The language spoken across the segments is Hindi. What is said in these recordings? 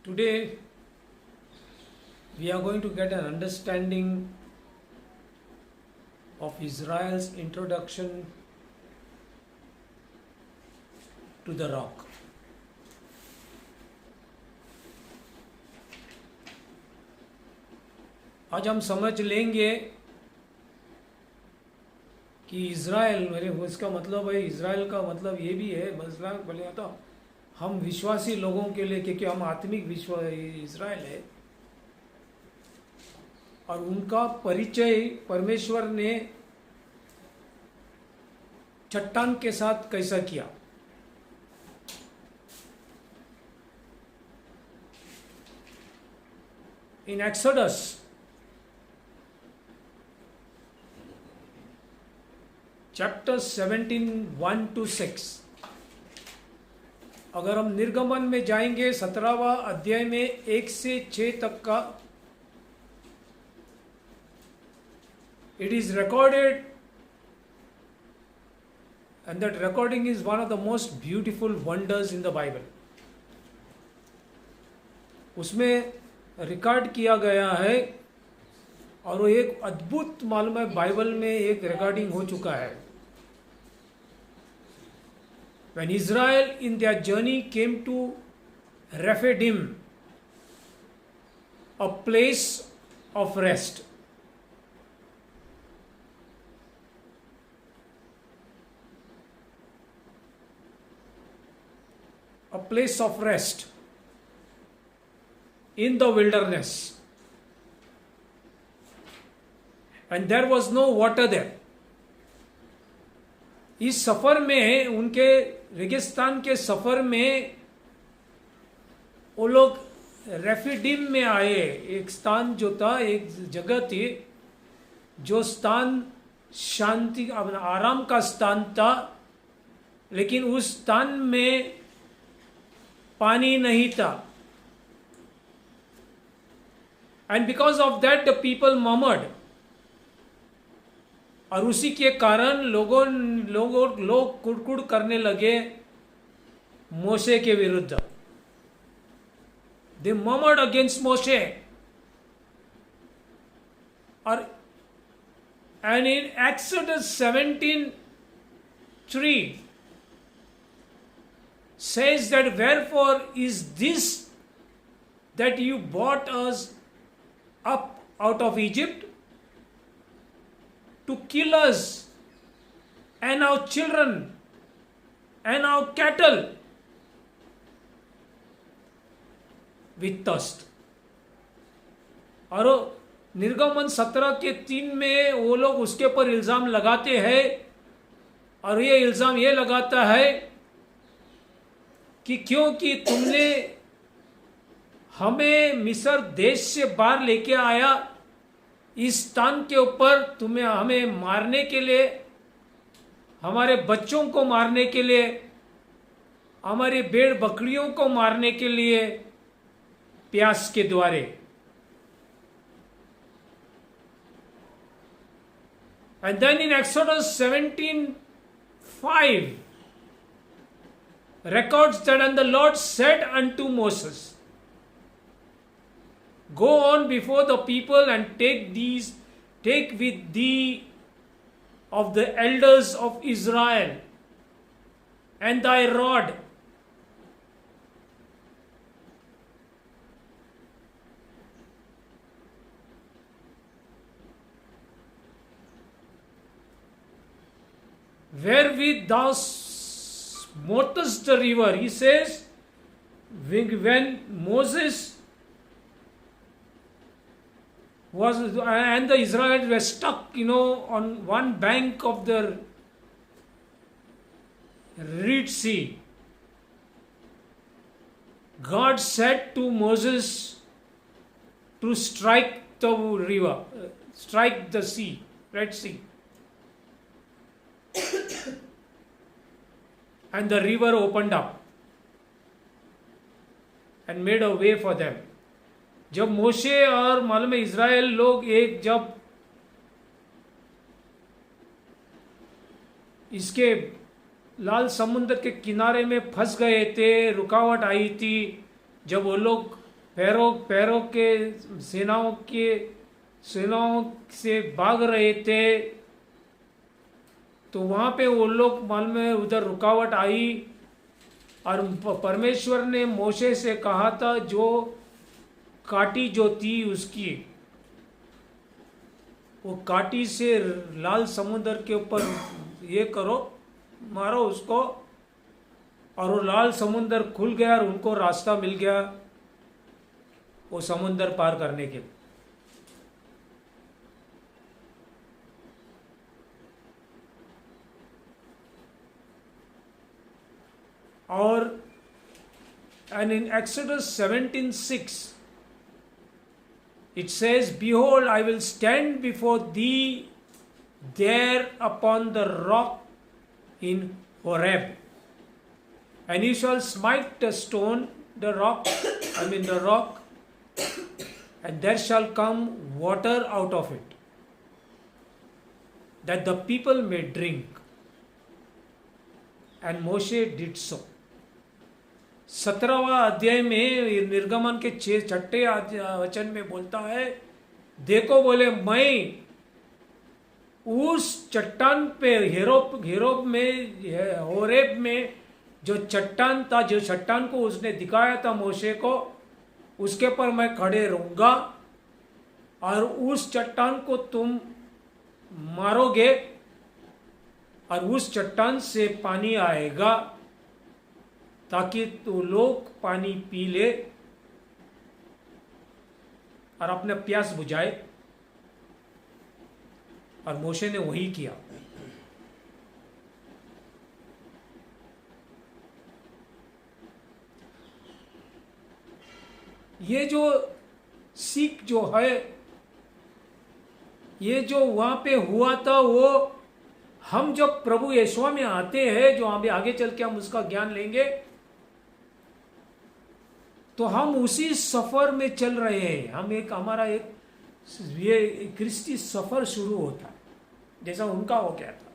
Today we are going to get an understanding of Israel's introduction to the rock. आज हम समझ लेंगे कि इज़राइल मेरे उसका मतलब है, इज़राइल का मतलब ये भी है, इज़राइल बोले तो हम विश्वासी लोगों के लिए, क्योंकि हम आत्मिक विश्व इज़राइल है और उनका परिचय परमेश्वर ने चट्टान के साथ कैसा किया। इन एक्सोडस चैप्टर 17 1 to 6, अगर हम निर्गमन में जाएंगे 17वां अध्याय में 1 से 6 तक का, it is recorded and that recording is one of the most beautiful wonders in the Bible. उसमें रिकॉर्ड किया गया है और वो एक अद्भुत मालूम है, बाइबल में एक रिकॉर्डिंग हो चुका है। When Israel in their journey came to Rephidim, a place of rest, a place of rest in the wilderness, and there was no water there. इस सफर में, उनके रेगिस्तान के सफर में वो लोग रेफिडिम में आए। एक स्थान जो था, एक जगह थी जो स्थान शांति आराम का स्थान था, लेकिन उस स्थान में पानी नहीं था। And because of that the people murmured, और उसी के कारण लोग कुड़कुड़ करने लगे मोशे के विरुद्ध। दे मर्मर्ड अगेंस्ट मोशे। और and in exodus 17:3 says that wherefore is this that you brought us up out of Egypt to kill us and our children and our cattle with thirst. और निर्गमन 17 के 3 में वो लोग उसके ऊपर इल्जाम लगाते हैं, और ये इल्जाम ये लगाता है कि क्योंकि तुमने हमें मिस्र देश से बाहर लेके आया, इस स्थान के ऊपर तुम्हें हमें मारने के लिए, हमारे बच्चों को मारने के लिए, हमारे भेड़ बकरियों को मारने के लिए प्यास के द्वारे। And then in Exodus 17:5 records that, and the Lord said unto Moses, go on before the people and take with thee of the elders of Israel and thy rod, wherewith thou smootest the river. He says, when Moses was, and the Israelites were stuck, on one bank of the Red Sea, God said to Moses to strike the river, strike the sea, Red Sea. And the river opened up and made a way for them. जब मोशे और मालूम है इज़राइल लोग जब इसके लाल समुद्र के किनारे में फंस गए थे, रुकावट आई थी, जब वो लोग पैरों के सेनाओं से भाग रहे थे, तो वहां पे वो लोग मालूम है उधर रुकावट आई, और परमेश्वर ने मोशे से कहा था जो काटी जो थी उसकी, वो काटी से लाल समुद्र के ऊपर ये करो, मारो उसको, और वो लाल समुद्र खुल गया और उनको रास्ता मिल गया वो समुद्र पार करने के। और and in Exodus 17:6 it says, behold, I will stand before thee there upon the rock in Horeb, and you shall smite the stone, the rock, the rock, and there shall come water out of it, that the people may drink. And Moshe did so. 17वां अध्याय में निर्गमन के 6 वचन में बोलता है, देखो बोले मैं उस चट्टान पे होरेब में जो चट्टान था, जो चट्टान को उसने दिखाया था मोशे को, उसके पर मैं खड़े रहूंगा, और उस चट्टान को तुम मारोगे और उस चट्टान से पानी आएगा ताकि तो लोग पानी पी ले और अपने प्यास बुझाए। और मोशे ने वही किया। ये जो सीख जो है, ये जो वहां पे हुआ था, वो हम जब प्रभु यीशु में आते हैं, जो हम आगे चल के हम उसका ज्ञान लेंगे, तो हम उसी सफर में चल रहे हैं। हमारा एक ये क्रिस्ती सफर शुरू होता है, जैसा उनका हो गया था।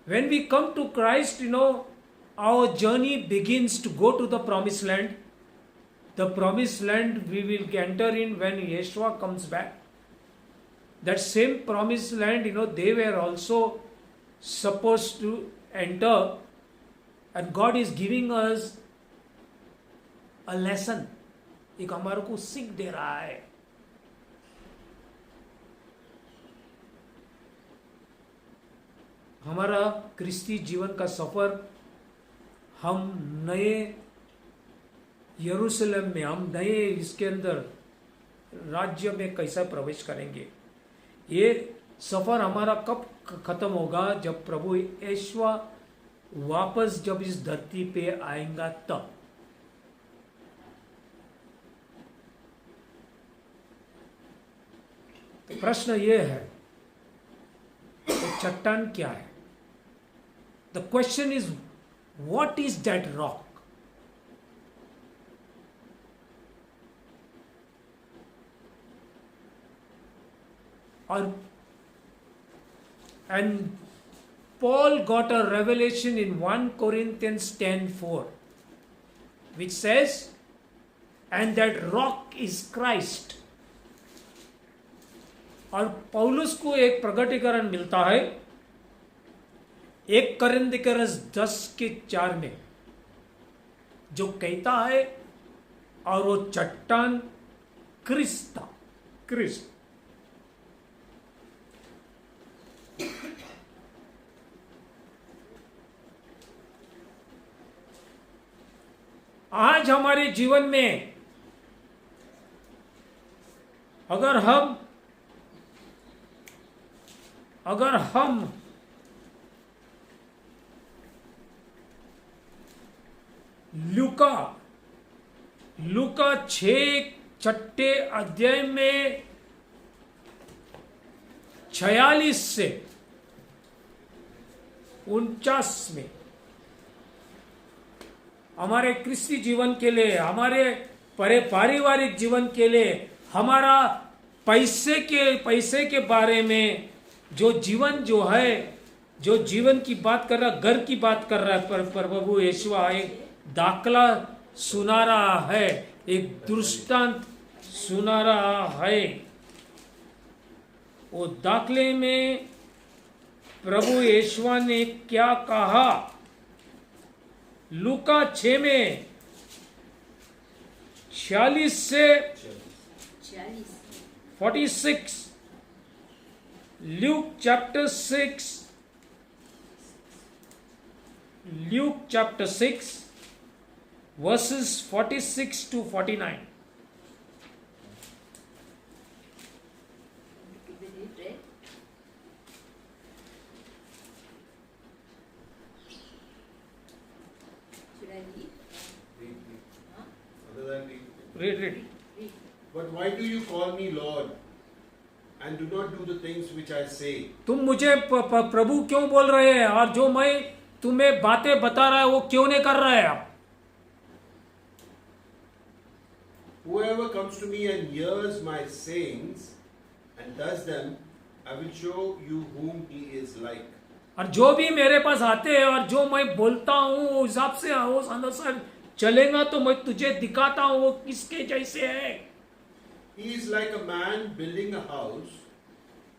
When we come to Christ, our journey begins to go to the promised land. The promised land we will enter in when Yeshua comes back. That same promised land, they were also supposed to enter, and God is giving us a lesson. एक हमारे को सीख दे रहा है। हमारा क्रिस्ती जीवन का सफर, हम नए यरूशलेम में, हम नए इसके अंदर राज्य में कैसा प्रवेश करेंगे, ये सफर हमारा कब खत्म होगा? जब प्रभु यीशु वापस जब इस धरती पे आएगा तब। तो प्रश्न ये है, तो चट्टान क्या है? The question is, what is that rock? And Paul got a revelation in 1 Corinthians 10:4, which says, and that rock is Christ. और पौलुस को एक प्रगटीकरण मिलता है 1 कोरिन्थियर 10:4 में, जो कहता है, और वो चट्टान क्रिस्त था। क्रिस्त आज हमारे जीवन में अगर हम लूका 6 अध्याय में 46 से 49 में हमारे क्रिस्ती जीवन के लिए, हमारे पारिवारिक जीवन के लिए, हमारा पैसे के बारे में जो जीवन जो है, जो जीवन की बात कर रहा, घर की बात कर रहा है, प्रभु यीशु एक दाखला सुना रहा है, एक दृष्टांत सुना रहा है। वो दाखले में प्रभु यीशु ने क्या कहा, लूका 6 में 46 से 46, Luke chapter 6 verses 46 to 49. Should I read? Huh? Other than the- Read. Read. But why do you call me Lord and do not do the things which I say? तुम मुझे प्रभु क्यों बोल रहे हैं, और जो मैं तुम्हें बातें बता रहा है वो क्यों नहीं कर रहे हैं आप? Whoever comes to me and hears my sayings and does them, I will show you whom he is like. और जो भी मेरे पास आते हैं और जो मैं बोलता हूँ उस हिसाब से उस अनुसार चलेगा तो मैं तुझे दिखाता हूँ वो किसके जैसे है। He is like a man building a house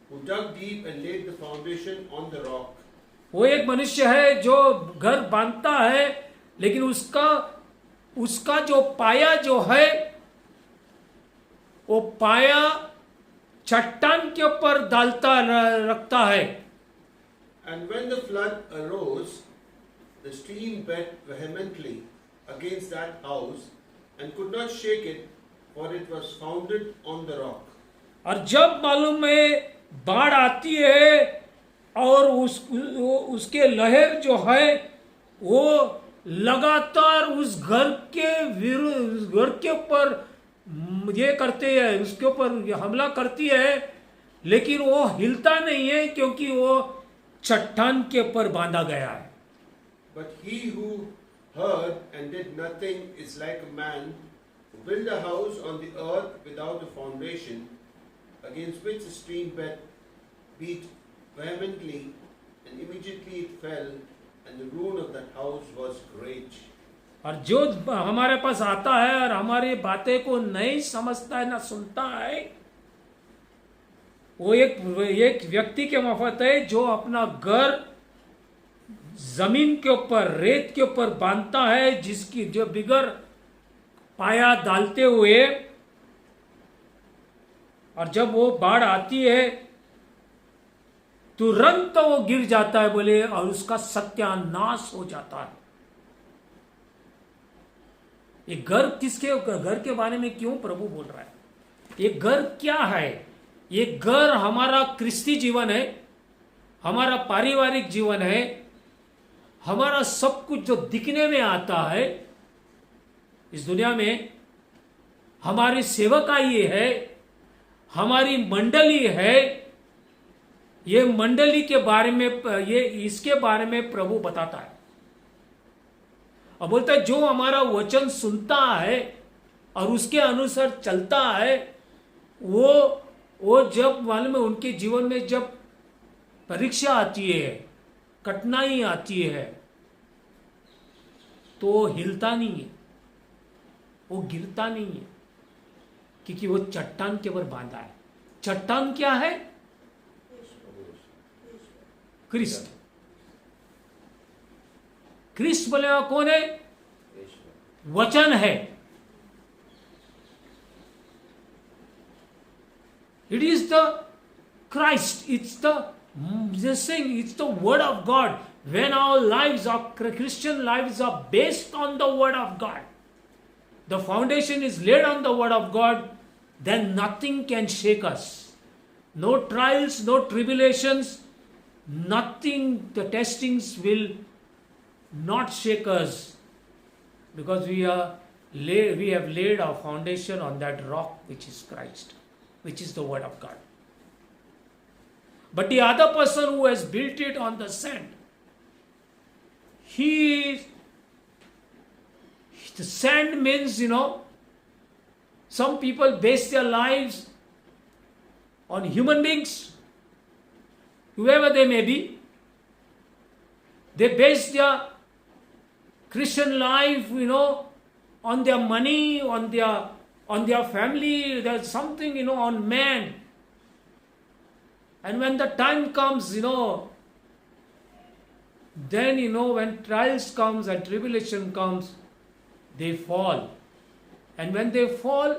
who dug deep and laid the foundation on the rock. वो एक मनुष्य है जो घर बांधता है, लेकिन उसका जो पाया जो है वो पाया चट्टान के ऊपर रखता है। And when the flood arose, the stream beat vehemently against that house and could not shake it, for it was founded on the rock. और जब मालूम है बाढ़ आती है और उसके लहर जो है वो लगातार उस घर के विरुद्ध, घर के ऊपर ये करते हैं, उसके ऊपर हमला करती है, लेकिन वो हिलता नहीं है क्योंकि वो चट्टान के ऊपर बांधा गया है। But he who heard and did nothing is like a man who built a house on the earth without a foundation, against which the stream beat vehemently, and immediately it fell, and the ruin of that house was great. और जो हमारे पास आता है और हमारी बातें को नहीं समझता है ना सुनता है, वो एक व्यक्ति के माफत है जो अपना घर जमीन के ऊपर, रेत के ऊपर बांधता है, जिसकी जो बिगर पाया डालते हुए, और जब वो बाढ़ आती है तुरंत वो गिर जाता है बोले, और उसका सत्यानाश हो जाता है। ये घर के बारे में क्यों प्रभु बोल रहा है? ये घर क्या है? ये घर हमारा क्रिस्ती जीवन है, हमारा पारिवारिक जीवन है, हमारा सब कुछ जो दिखने में आता है इस दुनिया में, हमारी सेवकाई है, हमारी मंडली है। ये मंडली के बारे में, ये इसके बारे में प्रभु बताता है और बोलता है जो हमारा वचन सुनता है और उसके अनुसार चलता है, वो जब मालूम है उनके जीवन में जब परीक्षा आती है, कठिनाई आती है, तो वो हिलता नहीं है, वो गिरता नहीं है, क्योंकि वो चट्टान के ऊपर बांधा है। चट्टान क्या है? क्रिस्ट। क्रिस्ट बोलेगा कौन है? वचन है। It is the Christ. It's the word of God. When our lives, our Christian lives are based on the word of God, the foundation is laid on the word of God, then nothing can shake us. No trials, no tribulations, nothing, the testings will not shake us, because we have laid our foundation on that rock which is Christ, which is the word of God. But the other person who has built it on the sand, the sand means, some people base their lives on human beings, whoever they may be. They base their Christian life, on their money, on their family, there's something, on man. And when the time comes, then, when trials comes and tribulation comes, they fall. And when they fall,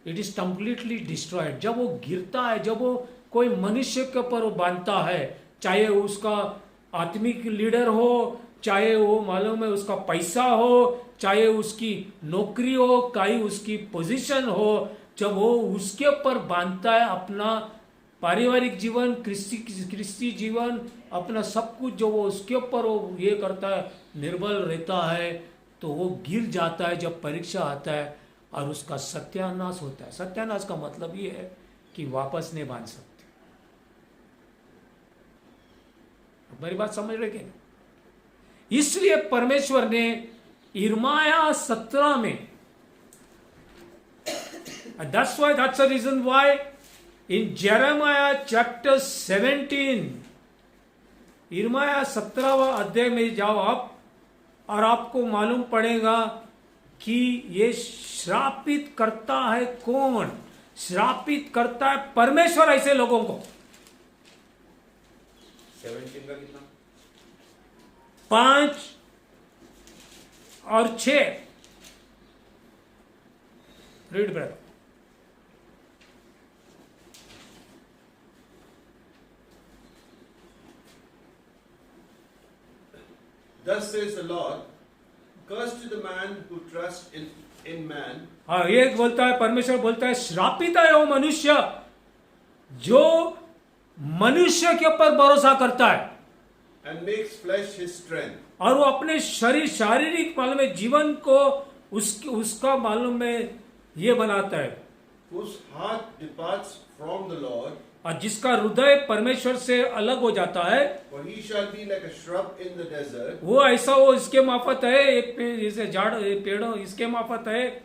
it is completely destroyed. जब वो गिरता है, जब वो कोई मनुष्य के ऊपर वो बांधता है, चाहे उसका आत्मिक लीडर हो, चाहे वो मालूम है उसका पैसा हो, चाहे उसकी नौकरी हो, चाहे उसकी पोजीशन हो, जब वो उसके ऊपर बांधता है अपना पारिवारिक जीवन, क्रिस्ती जीवन, अपना सब कुछ जो वो उसके ऊपर वो ये करता है, निर्बल रहता है, तो वो गिर जाता है जब परीक्षा आता है और उसका सत्यानाश होता है. सत्यानाश का मतलब ये है कि वापस नहीं बांध सकते. मेरी बात समझ रहे क्या? इसलिए परमेश्वर ने यिर्मयाह 17 में, that's the reason why in Jeremiah chapter 17, यिर्मयाह 17वां अध्याय में जाओ आप, और आपको मालूम पड़ेगा कि ये श्रापित करता है कौन? श्रापित करता है परमेश्वर ऐसे लोगों को. 17 का कितना? 5 और 6. Read brother. Thus says the Lord, cursed to the man who trusts in man. हाँ, ये बोलता है, परमेश्वर बोलता है, श्रापित है वो मनुष्य जो मनुष्य के ऊपर भरोसा करता है And makes flesh his strength. और वो अपने शारीरिक मालूम है जीवन को उसका मालूम है ये बनाता है, Whose heart departs from the Lord. और जिसका हृदय परमेश्वर से अलग हो जाता है, For he shall be like a shrub in the desert. वो ऐसा वो इसके माफत है, एक जैसे झाड़ पेड़ों इसके माफत है,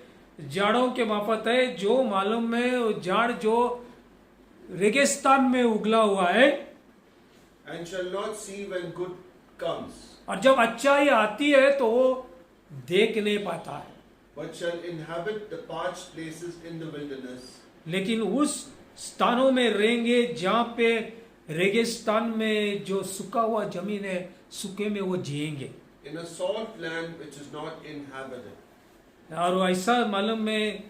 झाड़ों के माफत है, जो मालूम है झाड़ जो रेगिस्तान में उगला हुआ है, And shall not see when good comes. और जब अच्छाई आती है तो वो देख नहीं पाता है, But shall inhabit the parched places in the wilderness. लेकिन उस स्थानों में रहेंगे जहाँ पे रेगिस्तान में जो सूखा हुआ जमीन है, सूखे में वो जिएंगे. In a salt land which is not inhabited. और ऐसा मालूम में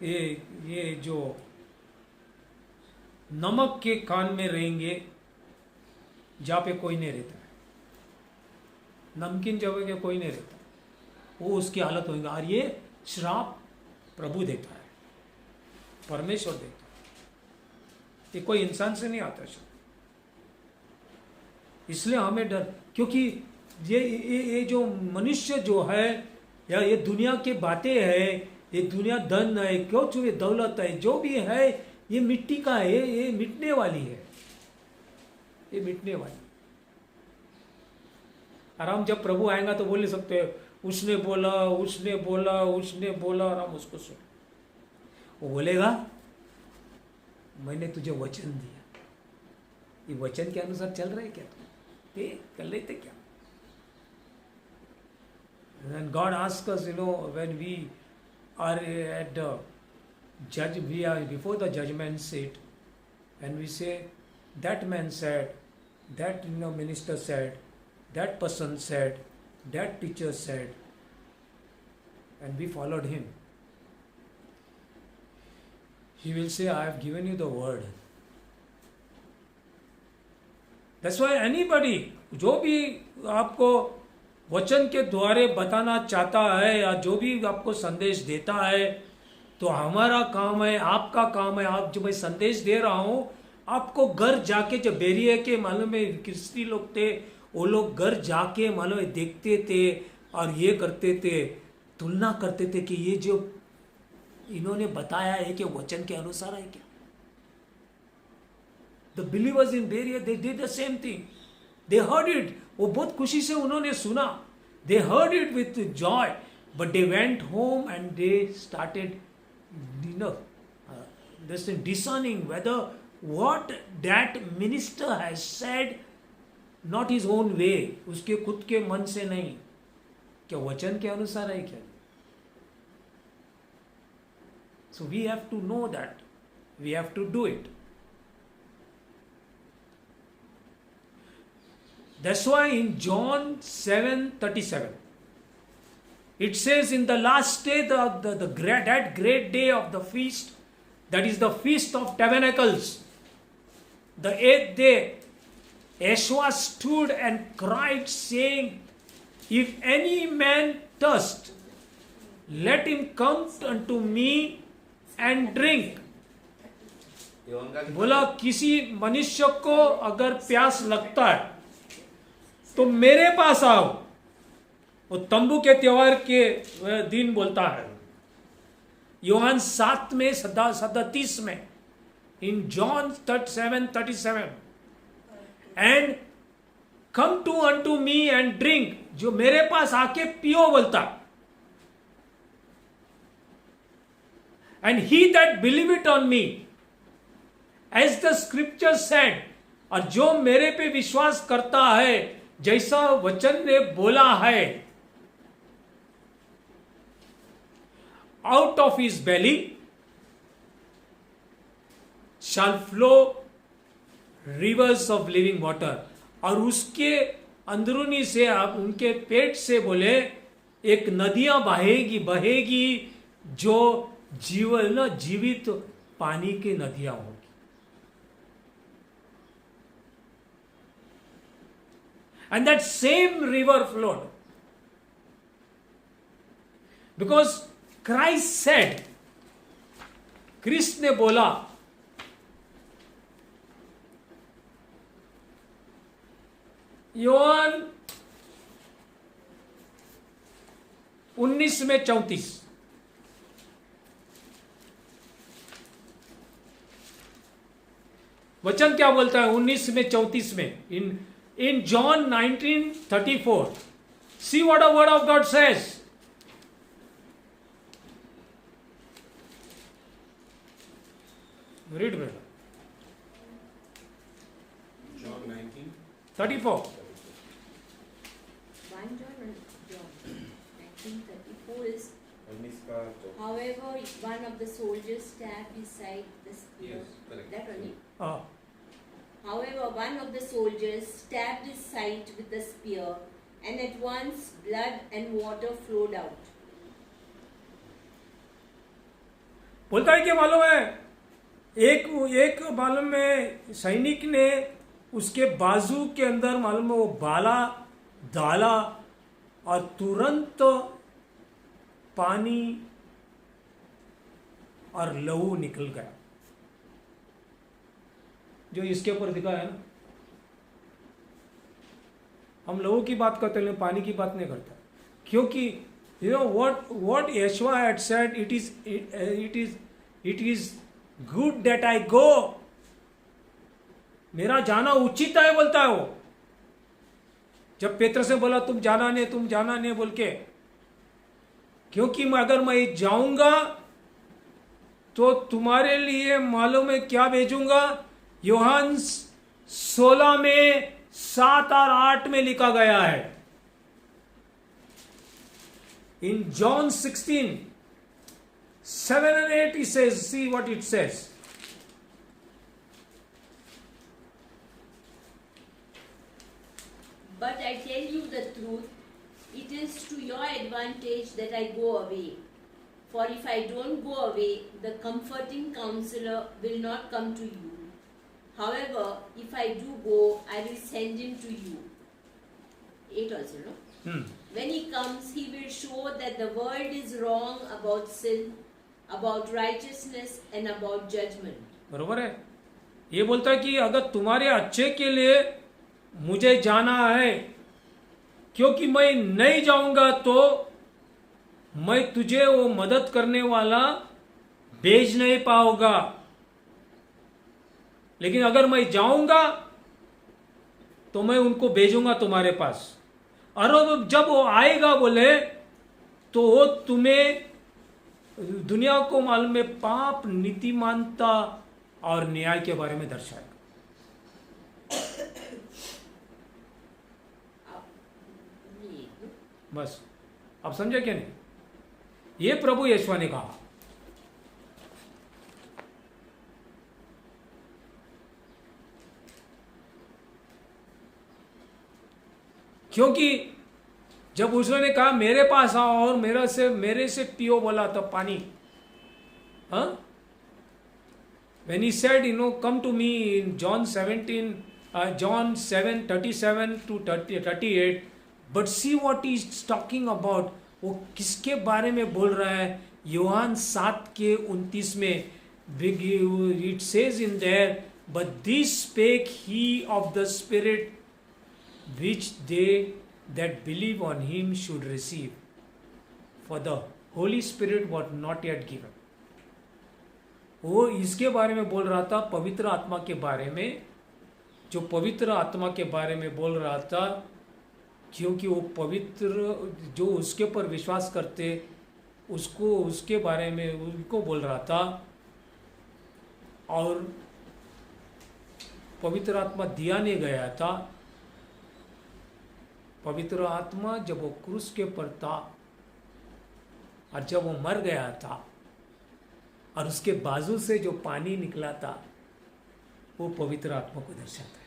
ये जो नमक के कान में रहेंगे जहाँ पे कोई नहीं रहता है, नमकीन जगह के कोई नहीं रहता, वो उसकी हालत होगी. और ये श्राप प्रभु देता है, परमेश्वर देता है, ये कोई इंसान से नहीं आता श्राप. इसलिए हमें डर, क्योंकि ये जो मनुष्य जो है, या ये दुनिया की बातें है, ये दुनिया धन है, क्यों जो ये दौलत है, जो भी है ये मिट्टी का है, ये मिटने वाली है, ये मिटने वाली. और हम जब प्रभु आएगा तो बोल नहीं सकते उसने बोला उसने बोला उसने बोला, और हम उसको सुन. वो बोलेगा मैंने तुझे वचन दिया, ये वचन के अनुसार चल रहा है क्या तू? ये कर लेते क्या? And God asks us, when we are at the judge, we are before the judgment seat, and we say, that man said, that minister said, that person said, that teacher said, and we followed him. He will say, I have given you the word. That's why anybody, जो भी आपको वचन के द्वारे बताना चाहता है या जो भी आपको संदेश देता है, तो हमारा काम है, आपका काम है, आप जो मैं संदेश दे रहा हूं, आपको घर जाके, जो बेरिया के मालूम है क्रिस्ती लोग थे, वो लोग घर जाके मालूम है देखते थे और ये करते थे, तुलना करते थे कि ये जो इन्होंने बताया है कि वचन के अनुसार है क्या. The believers in Berea, they did the same thing. They heard it. वो बहुत खुशी से उन्होंने सुना. They heard it with joy, but they went home and they started, discerning whether what that minister has said, not his own way, उसके खुद के मन से नहीं, क्या वचन के अनुसार है क्या? So we have to know that, we have to do it. That's why in John 7:37, it says, in the last day, that great day of the feast, that is the Feast of Tabernacles, the 8th day, Yeshua stood and cried, saying, if any man thirst, let him come unto me and drink. बोला किसी मनुष्य को अगर प्यास लगता है तो मेरे पास आओ. वो तंबू के त्योहार के दिन बोलता है, यूहन्ना 7 में 37 में, in John 7:37, and come to unto me and drink, जो मेरे पास आके पियो बोलता. And he that believe it on me, as the scripture said, और जो मेरे पे विश्वास करता है जैसा वचन ने बोला है, out of his belly shall flow rivers of living water. और उसके अंदरूनी से, आप उनके पेट से बोले, एक नदियां बहेगी जो जीवित पानी की नदियां होगी. And that same river flowed. Because Christ said, Christ ने बोला, यूहन्ना 19:34, वचन क्या बोलता है 19:34 में, in John 19:34. See what the word of God says. Read brother. John 34. 1 John 19:34 is, however, one of the soldiers stabbed his side with a spear. Yes, correct. That only. However, one of the soldiers stabbed his side with a spear, and at once blood and water flowed out. बोलता है कि मालूम है, एक मालूम में सैनिक ने उसके बाजू के अंदर मालूम है वो बाला डाला और तुरंत पानी और लहू निकल गया. जो इसके ऊपर दिखा है ना, हम लहू की बात करते हैं, पानी की बात नहीं करता, क्योंकि you know what Yeshua had said, it is good that I go, मेरा जाना उचित है बोलता है वो. जब पेत्र से बोला तुम जाना नहीं बोल के, क्योंकि अगर मैं जाऊंगा तो तुम्हारे लिए मालूम है क्या भेजूंगा. यूहन्ना 16 में 7 और 8 में लिखा गया है. इन John 16 7 and 8 he says, see what it says. But I tell you the truth, it is to your advantage that I go away. For if I don't go away, the comforting counselor will not come to you. However, if I do go, I will send him to you. 8 also, no? When he comes, he will show that the world is wrong about sin, about righteousness and about judgment. बरोबर है. ये बोलता है कि अगर तुम्हारे अच्छे के लिए मुझे जाना है, क्योंकि मैं नहीं जाऊंगा तो मैं तुझे वो मदद करने वाला भेज नहीं पाऊंगा, लेकिन अगर मैं जाऊंगा तो मैं उनको भेजूंगा तुम्हारे पास. और जब वो आएगा बोले तो वो तुम्हें दुनिया को मालूम है पाप, नीतिमानता और न्याय के बारे में दर्शाएगा. बस आप समझे क्या नहीं? ये प्रभु यीशु ने कहा। क्योंकि जब उसने कहा मेरे पास आओ और मेरे से पियो बोला तो पानी, हाँ, when he said, come to me in John 7:37 to 38, but see what he is talking about, वो किसके बारे में बोल रहा है? यूहान 7:29 में it says in there, but this spake he of the Spirit which they that believe on him should receive, for the Holy Spirit was not yet given. वो इसके बारे में बोल रहा था, पवित्र आत्मा के बारे में, जो पवित्र आत्मा के बारे में बोल रहा था, क्योंकि वो पवित्र जो उसके पर विश्वास करते उसको, उसके बारे में उनको बोल रहा था। और पवित्र आत्मा दिया नहीं गया था। पवित्र आत्मा जब वो क्रूस के पर था और जब वो मर गया था और उसके बाजू से जो पानी निकला था, वो पवित्र आत्मा को दर्शाता है।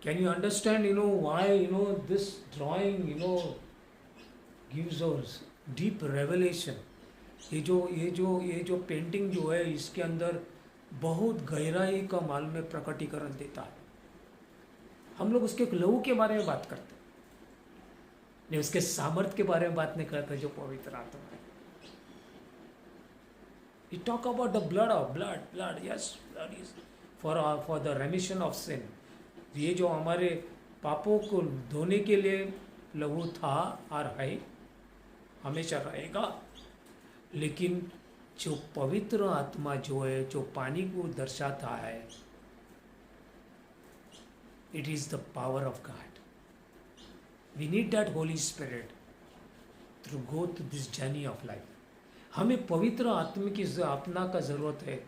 Can you understand, why, this drawing, gives us deep revelation? ये जो पेंटिंग जो है, इसके अंदर बहुत गहराई का मालूम में प्रकटीकरण देता है। हम लोग उसके लहू के बारे में बात करते हैं, नहीं उसके सामर्थ्य के बारे में बात नहीं करते जो पवित्र आत्मा है। We talk about the blood, yes, blood is for the remission of sin. ये जो हमारे पापों को धोने के लिए लहू था और है, हमेशा रहेगा। लेकिन जो पवित्र आत्मा जो है, जो पानी को दर्शाता है, it is the power of God. We need that Holy Spirit to go to this journey of life. हमें पवित्र आत्मा की आत्मा का जरूरत है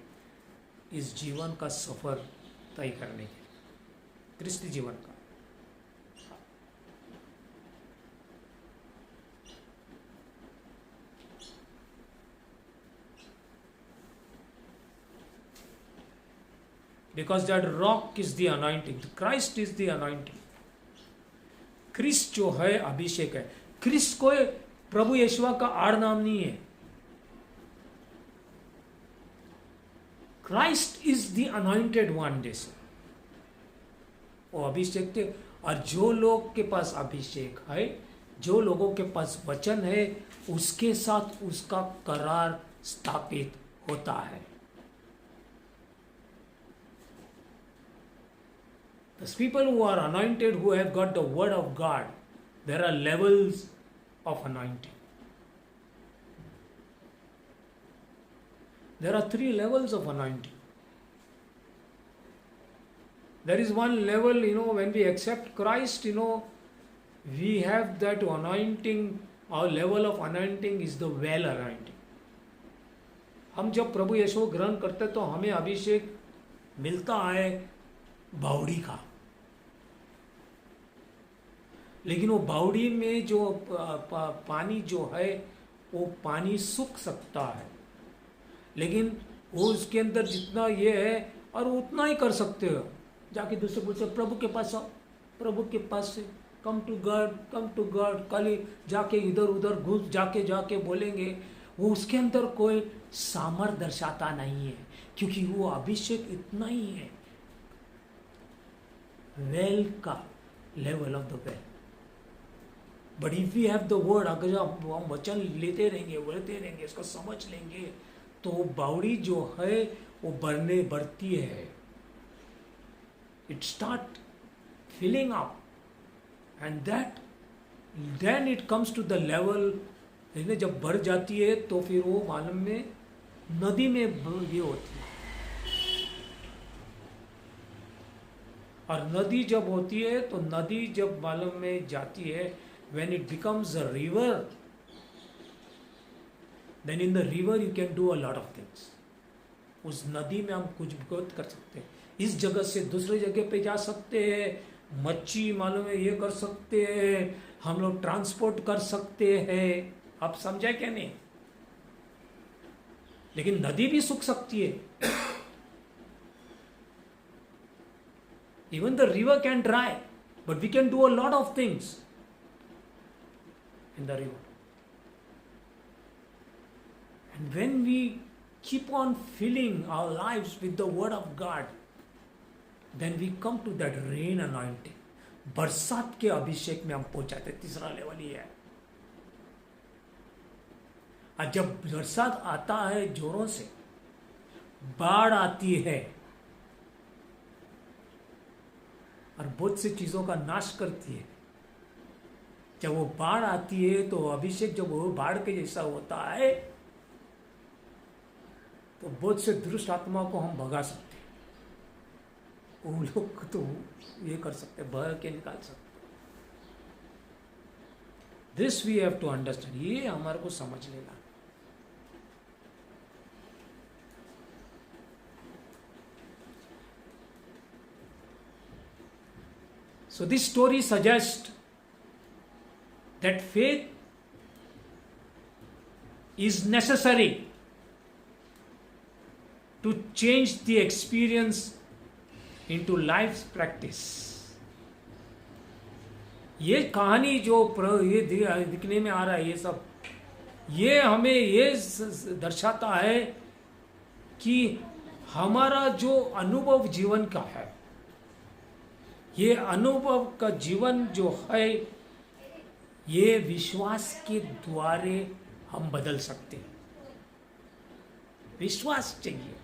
इस जीवन का सफर तय करने के लिए, क्रिस्ती जीवन का। Because that rock is the anointing. Christ is the anointing. Christ जो है अभिषेक है। क्रिस्ट कोई प्रभु यीशु का आड़ नाम नहीं है। Christ is the anointed one, जैसे वो अभिषेक थे। और जो लोग के पास अभिषेक है, जो लोगों के पास वचन है, उसके साथ उसका करार स्थापित होता है। The people who are anointed, who have got the word of God, there are levels of anointing. There are 3 levels of anointing. There is one level, when we accept Christ, we have that anointing. Our level of anointing is the well anointing. हम जब प्रभु यीशु ग्रहण करते तो हमें अभिषेक मिलता है बावड़ी का। लेकिन वो बावड़ी में जो पानी जो है, वो पानी सूख सकता है, लेकिन वो उसके अंदर जितना ये है और उतना ही कर सकते हो। जाके दूसरे बोल से प्रभु के पास आओ, प्रभु के पास से कम टू गॉड, कल जाके इधर उधर घुस जाके बोलेंगे, वो उसके अंदर कोई सामर्थ दर्शाता नहीं है, क्योंकि वो अभिषेक इतना ही है, वेल का level of the well. But if we have the word, अगर हम वचन लेते रहेंगे, इसको समझ लेंगे, तो बावड़ी जो है वो बढ़ती है। It start filling up and then it comes to the level, जब बढ़ जाती है तो फिर वो मालूम में नदी में ये होती है। और नदी जब होती है तो नदी जब मालूम में जाती है, when it becomes a river, then in the river you can do a lot of things. उस नदी में हम कुछ भी कर सकते हैं। इस जगह से दूसरे जगह पे जा सकते हैं, मच्छी मालूम है ये कर सकते हैं, हम लोग ट्रांसपोर्ट कर सकते हैं। आप समझा क्या नहीं? लेकिन नदी भी सूख सकती है। Even the river can dry, but we can do a lot of things in the river. And when we keep on filling our lives with the word of God, then we come to that rain anointing. बरसात के अभिषेक में हम पहुंचाते। तीसरा लेवल ये है। और जब बरसात आता है जोरों से, बाढ़ आती है और बहुत सी चीजों का नाश करती है। जब वो बाढ़ आती है तो अभिषेक जब वो बाढ़ के जैसा होता है तो बहुत से दुष्ट आत्मा को हम भगा सकते हैं। वो लोग तो ये कर सकते हैं, भगा के निकाल सकते हैं। This we have to understand. ये हमारे को समझ लेना। So this story suggests that faith is necessary to change the experience into life's practice. ये कहानी जो ये दिखने में आ रहा है, ये सब ये हमें ये दर्शाता है कि हमारा जो अनुभव जीवन का है, ये अनुभव का जीवन जो है, ये विश्वास के द्वारे हम बदल सकते हैं। विश्वास चाहिए।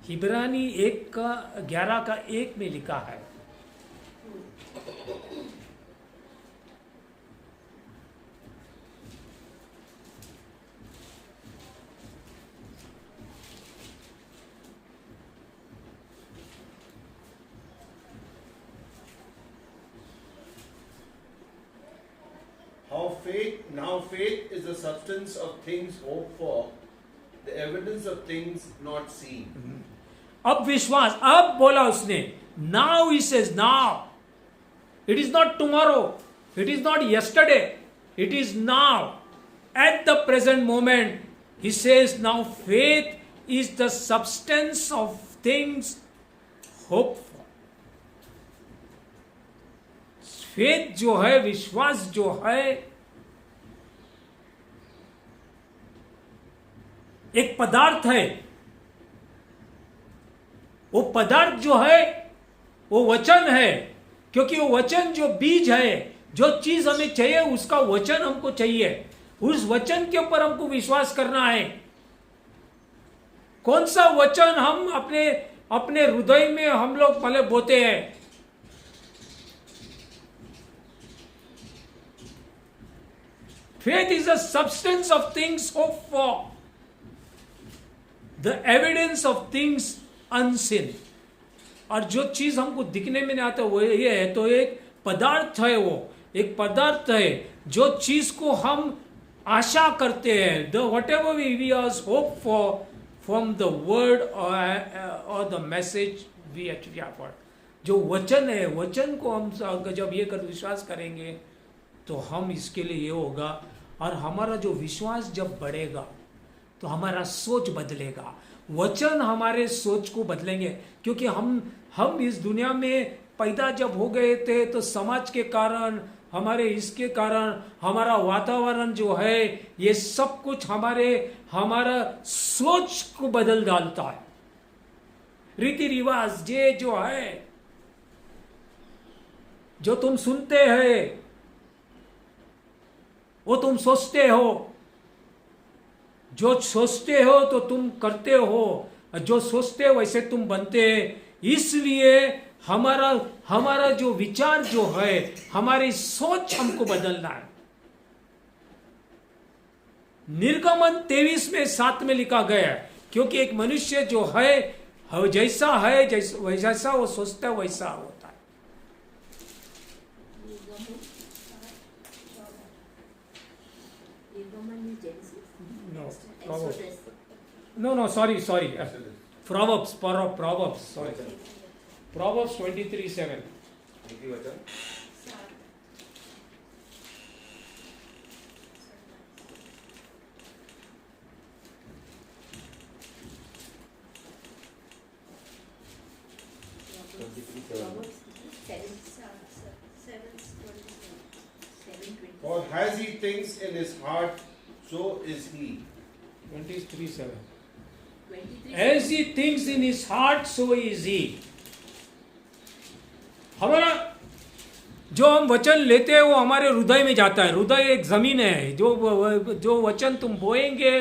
इब्रानी 11:1 में लिखा है, Now faith is the substance of things hoped for, the evidence of things not seen. अब विश्वास, अब बोला उसने, now he says now. It is not tomorrow, it is not yesterday, it is now. At the present moment, he says now faith is the substance of things hoped for. Faith जो है, विश्वास जो है, एक पदार्थ है। वो पदार्थ जो है वो वचन है, क्योंकि वो वचन जो बीज है, जो चीज हमें चाहिए उसका वचन हमको चाहिए। उस वचन के ऊपर हमको विश्वास करना है। कौन सा वचन हम अपने हृदय में हम लोग पहले बोते हैं? Faith is the substance of things hoped for, the evidence of things unseen. और जो चीज हमको दिखने में नहीं आता वो ये है, तो एक पदार्थ है, वो एक पदार्थ है जो चीज को हम आशा करते हैं। The whatever we are hope for from the word और the message we actually offer. जो वचन है, वचन को हम जब ये कर विश्वास करेंगे तो हम इसके लिए ये होगा। और हमारा जो विश्वास जब बढ़ेगा तो हमारा सोच बदलेगा। वचन हमारे सोच को बदलेंगे, क्योंकि हम इस दुनिया में पैदा जब हो गए थे तो समाज के कारण, हमारे इसके कारण हमारा वातावरण जो है, ये सब कुछ हमारा सोच को बदल डालता है। रीति रिवाज ये जो है, जो तुम सुनते हैं वो तुम सोचते हो, जो सोचते हो तो तुम करते हो, जो सोचते हो वैसे तुम बनते। इसलिए हमारा जो विचार जो है, हमारी सोच हमको बदलना है। निर्गमन 23:7 में लिखा गया है, क्योंकि एक मनुष्य जो है जैसा है, जैसा वो सोचता है वैसा होता है। No, sorry. Proverbs, sorry. Proverbs 23:7. नीति वचन For as he thinks in his heart, so is he. 23:7. 23. As he thinks in his heart, so is he. हमारा जो हम वचन लेते हैं वो हमारे हृदय में जाता है. हृदय एक जमीन है. जो वचन तुम बोएंगे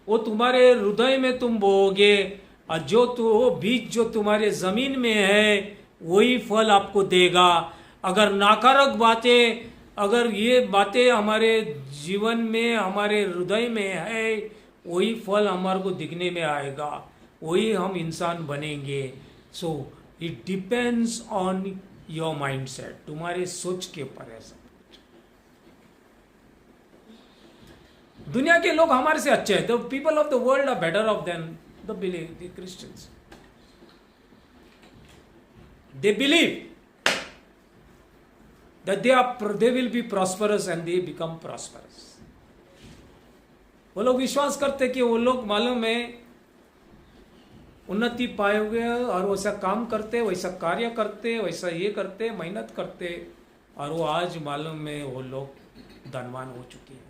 वो तुम्हारे हृदय में तुम बोओगे, और वो बीज जो तुम्हारे जमीन में है वही फल आपको देगा. अगर नकारात्मक बातें, अगर ये बातें हमारे जीवन में, हमारे हृदय में है, वही फल हमारे को दिखने में आएगा, वही हम इंसान बनेंगे. So it depends on your mind set. तुम्हारे सोच के ऊपर है सब. दुनिया के लोग हमारे से अच्छे हैं. The people of the world are better off than the Christians. They believe that they will be prosperous and they become prosperous. वो लोग विश्वास करते कि वो लोग मालूम है उन्नति पाए हुए और वैसा काम करते, वैसा कार्य करते, वैसा ये करते, मेहनत करते, और वो आज मालूम है वो लोग धनवान हो चुके हैं.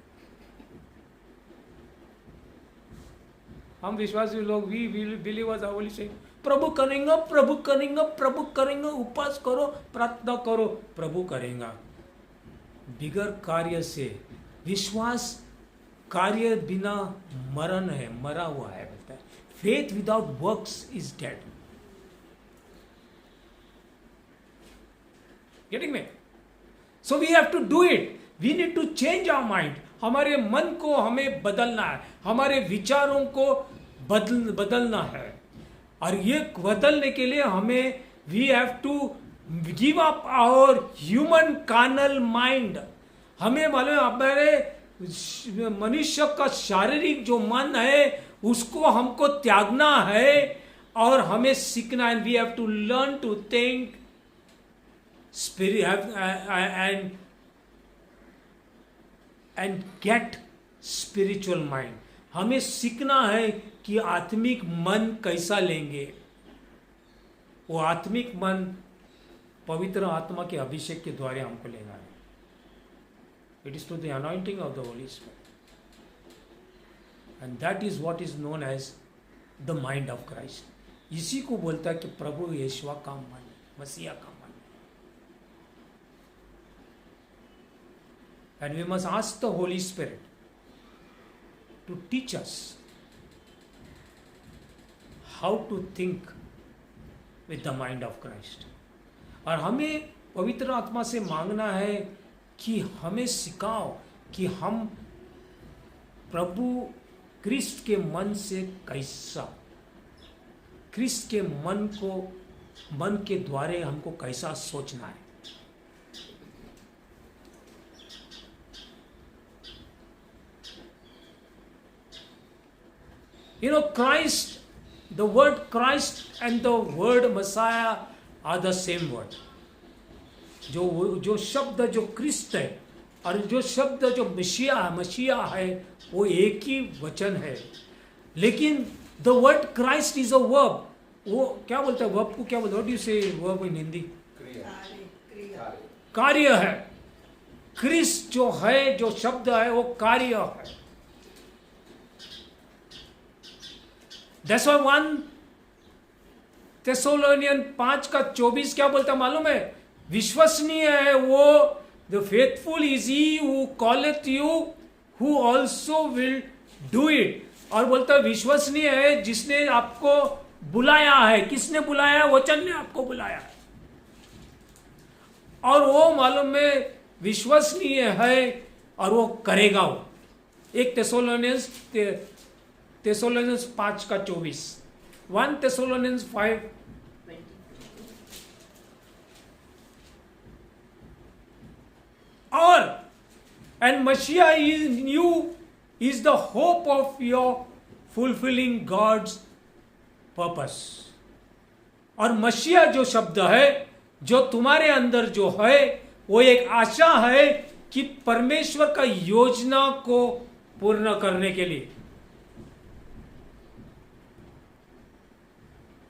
हम विश्वासी लोग we believers are only saying प्रभु करेंगे, प्रभु करेंगे, प्रभु करेंगे, उपवास करो, प्रार्थना करो, प्रभु करेगा. बिगर कार्य से, विश्वास कार्य बिना मरण है, मरा हुआ है बोलता है. Faith without works is dead. Getting me? So we have to do it. We need to change our mind. हमारे मन को हमें बदलना है, हमारे विचारों को बदलना है. और ये बदलने के लिए हमें we have to give up our human carnal mind. हमें मालूम हमारे मनुष्य का शारीरिक जो मन है उसको हमको त्यागना है और हमें सीखना है. We have to learn to think spirit and get spiritual mind. हमें सीखना है कि आत्मिक मन कैसा लेंगे. वो आत्मिक मन पवित्र आत्मा के अभिषेक के द्वारा हमको लेना है. It is to the anointing of the Holy Spirit, and that is what is known as the mind of Christ. इसी को बोलता है कि प्रभु यीशु का मन, मसीहा का मन. And we must ask the Holy Spirit to teach us how to think with the mind of Christ. और हमें पवित्र आत्मा से मांगना है कि हमें सिखाओ कि हम प्रभु क्रिस्ट के मन से कैसा, क्रिस्ट के मन के द्वारे हमको कैसा सोचना है. You know, Christ, the word Christ and the word Messiah are the same word. जो शब्द जो क्रिस्त है और जो शब्द जो मसीहा है वो एक ही वचन है. लेकिन the word Christ is a verb. वो क्या बोलता है वर्ब को? क्या बोलता है? What do you say verb in Hindi? कार्य है. क्रिस्त जो है, जो शब्द है वो कार्य है. That's why 1 Thessalonians 5:24 क्या बोलता मालूम है? विश्वसनीय है वो. The faithful is he who calleth you, who also will do it. और बोलता विश्वसनीय है जिसने आपको बुलाया है. किसने बुलाया है? वचन ने आपको बुलाया है. और वो मालूम में विश्वसनीय है और वो करेगा. वो 1 Thessalonians 5:24. 1 Thessalonians 5. और and Messiah in you is the hope of your fulfilling God's purpose. और मसीहा जो शब्द है, जो तुम्हारे अंदर जो है, वो एक आशा है कि परमेश्वर का योजना को पूर्ण करने के लिए।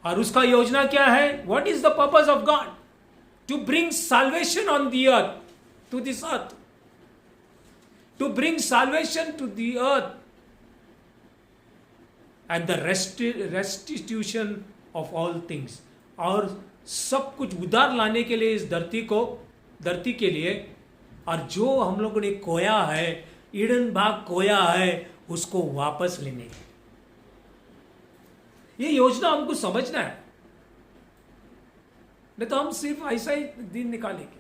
और उसका योजना क्या है? What is the purpose of God? To bring salvation on the earth, to this earth, to bring salvation to the earth and the restitution of all things. और सब कुछ उधार लाने के लिए इस धरती के लिए, और जो हम लोगों ने खोया है, ईडन भाग खोया है, उसको वापस लेने के। ये योजना हमको समझना है, नहीं तो हम सिर्फ ऐसा ही दिन निकालेंगे।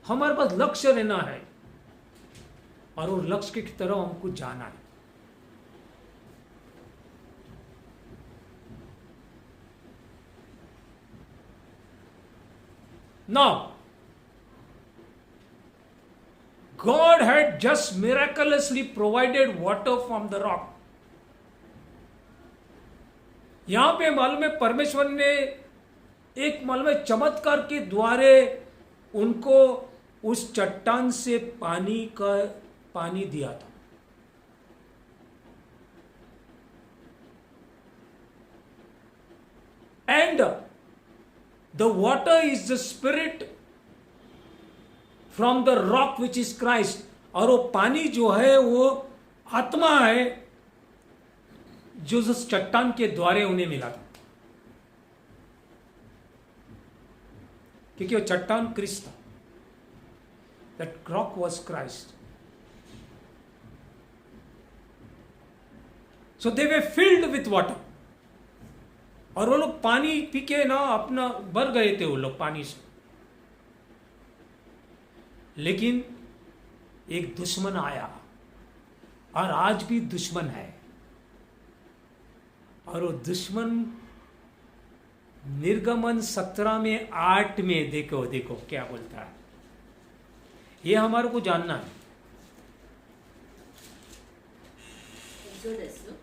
हमारे पास लक्ष्य रहना है, और वो लक्ष्य की तरफ हमको जाना है। Now, God had just miraculously provided water from the rock. यहां पे मालूम है परमेश्वर ने एक मालूम है चमत्कार के द्वारे उनको उस चट्टान से पानी दिया था। And the water is the spirit from the rock which is Christ। और वो पानी जो है वो आत्मा है जो उस चट्टान के द्वारे उन्हें मिला था, क्योंकि वो चट्टान क्रिस्त था। That rock was Christ। So they were filled with water। और वो लोग पानी पी के ना अपना भर गए थे वो लोग पानी से। लेकिन एक दुश्मन आया, और आज भी दुश्मन है। और वो दुश्मन निर्गमन 17:8 में देखो क्या बोलता है। ये हमारे को जानना है। Exodus, no?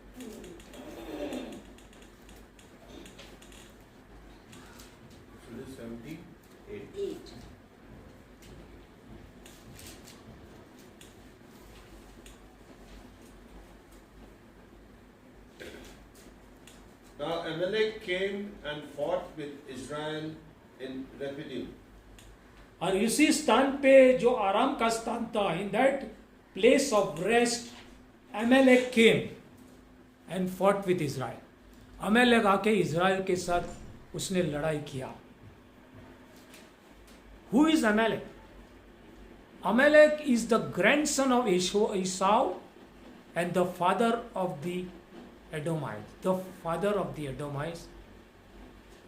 Exodus 17:8. 8. Now Amalek came and fought with Israel in Rephidim. और इसी स्थान पे जो आराम का स्थान था, in that place of rest Amalek came and fought with Israel. Amalek आके इज़राइल के साथ उसने लड़ाई किया। Who is Amalek? Amalek is the grandson of Esau and the father of the Edomites, the father of the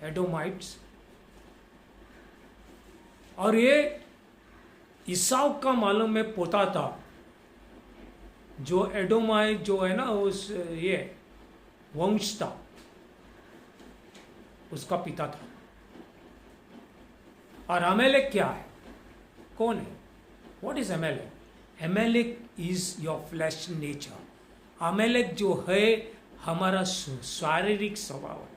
Edomites। और ये ईसाव का मालूम में पोता था, जो एडोमाइट जो है ना उस ये वंश था, उसका पिता था। और अमेलेक क्या है? कौन है? What is Amalek? Amalek is your flesh nature. Amalek जो है हमारा शारीरिक स्वभाव है।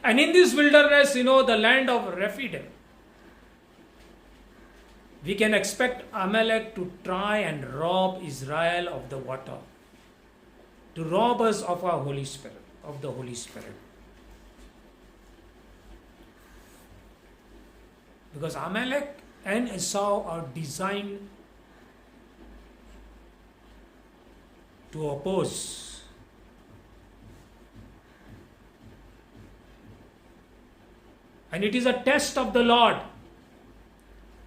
And in this wilderness, the land of Rephidim, we can expect Amalek to try and rob Israel of the water, to rob us of our Holy Spirit, of the Holy Spirit. Because Amalek and Esau are designed to oppose. And it is a test of the Lord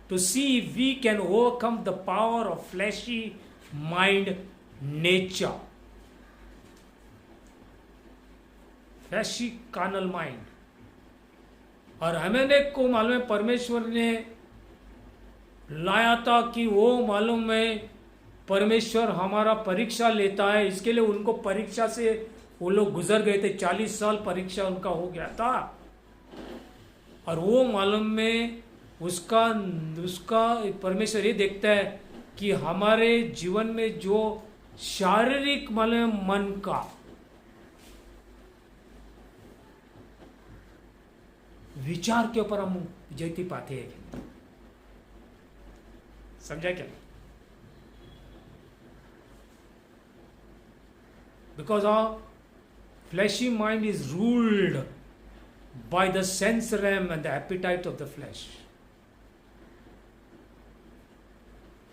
to see if we can overcome the power of fleshy mind nature. Fleshy carnal mind. और अमेलेक को मालूम है परमेश्वर ने लाया था कि वो मालूम है परमेश्वर हमारा परीक्षा लेता है। इसके लिए उनको परीक्षा से वो लोग गुजर गए थे। 40 साल परीक्षा उनका हो गया था। और वो मालूम में उसका उसका परमेश्वर ये देखता है कि हमारे जीवन में जो शारीरिक मन का विचार के ऊपर हम विजयती पाते हैं। समझा क्या? Because our fleshy mind is ruled by the sense realm and the appetite of the flesh.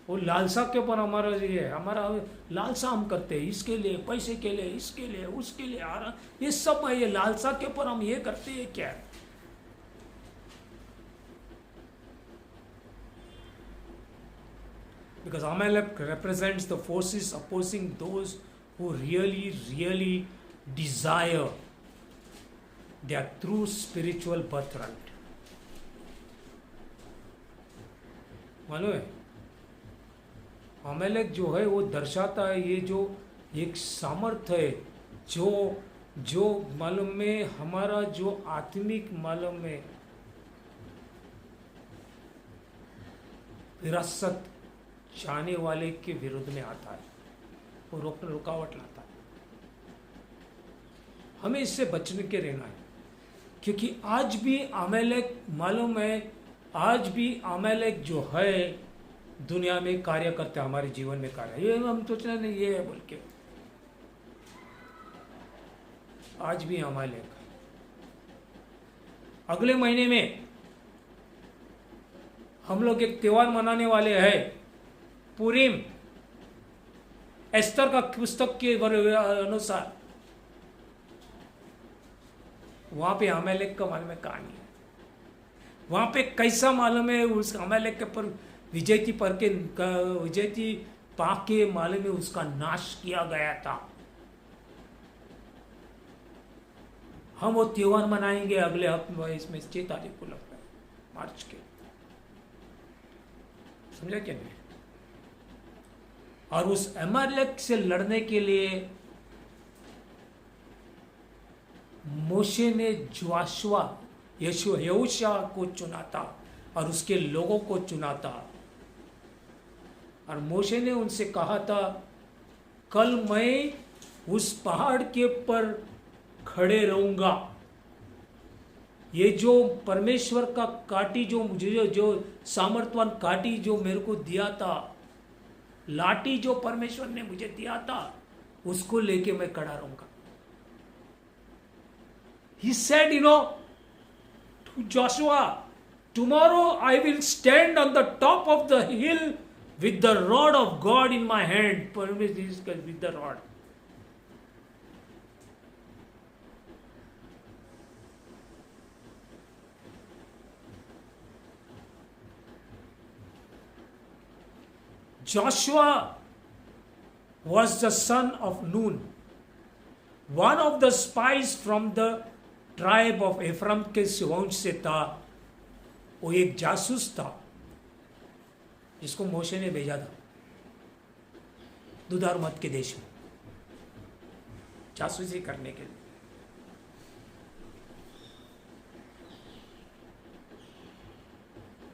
वो लालसा के ऊपर हमारा ये है, हमारा लालसा हम करते हैं, इसके लिए, पैसे के लिए, इसके लिए, उसके लिए, ये सब है, ये लालसा के ऊपर हम ये करते हैं क्या? Because Amalek represents the forces opposing those who really desire their true spiritual birthright. मालूम है, अमेलेक जो है वो दर्शाता है ये जो एक सामर्थ्य है जो मालूम में हमारा जो आत्मिक मालूम में विरासत चाहने वाले के विरुद्ध में आता है, वो रुकावट लाता है। हमें इससे बचने के रहना है, क्योंकि आज भी अमेलेक मालूम है, आज भी अमेलेक जो है दुनिया में कार्य करते हैं, हमारे जीवन में कार्य। ये हम सोचना नहीं ये है बोल के, आज भी अमेलेक। अगले महीने में हम लोग एक त्योहार मनाने वाले हैं, पुरीम। एस्तर का पुस्तक के अनुसार वहां पे अमेलेक का मालूम है कहानी है, वहां पे कैसा मालूम है उस अमेलेक के पर विजयती पाके मालूम में उसका नाश किया गया था। हम वो त्योहार मनाएंगे अगले हफ्ते, इसमें 6 तारीख को लगता है मार्च के, समझा क्या नहीं? और उस अमेलेक से लड़ने के लिए मोशे ने यहोशू को चुना था और उसके लोगों को चुना था। और मोशे ने उनसे कहा था, कल मैं उस पहाड़ के ऊपर खड़े रहूंगा, ये जो परमेश्वर का काटी जो मुझे जो सामर्थवान काटी जो मेरे को दिया था, लाठी जो परमेश्वर ने मुझे दिया था, उसको लेके मैं खड़ा रहूंगा। He said, to Joshua, tomorrow I will stand on the top of the hill with the rod of God in my hand. With the rod. Joshua was the son of Nun, one of the spies from the tribe of Ephraim के वंश से था। वो एक जासूस था जिसको मोशे ने भेजा था दुधार मत के देश में जासूसी करने के लिए।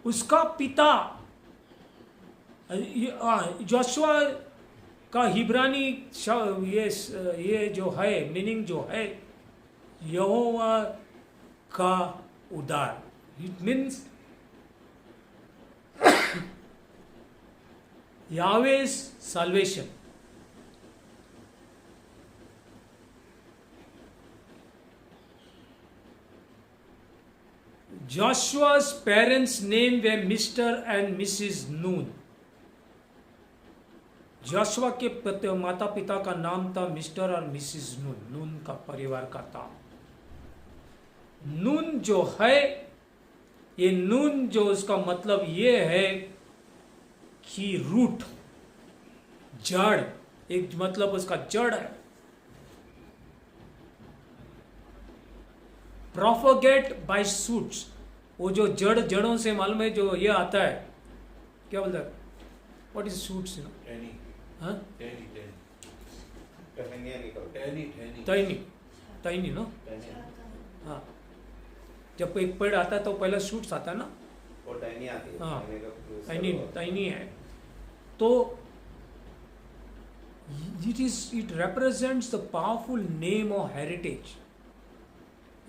उसका पिता जोशुआ का हिब्रानी ये जो है मीनिंग जो है यहोवा का उद्धार, it means Yahweh's salvation. Joshua's parents' name were Mr. and Mrs. Nun. Joshua के माता पिता का नाम था मिस्टर और मिसिस नून, नून का परिवार का था। नून जो है, ये नून जो उसका मतलब ये है कि रूट, जड़, एक मतलब उसका जड़ है। प्रोफोगेट बाय सूट्स, वो जो जड़ों से मालूम है जो ये आता है, क्या बोलता है, व्हाट इज सूट्स? तैनी नो, हाँ, जब एक पेड़ आता है तो पहला शूट्स आता है ना, वो टाइनी आती है, हाँ, टाइनी का तैनी है। तो it represents the powerful name or heritage।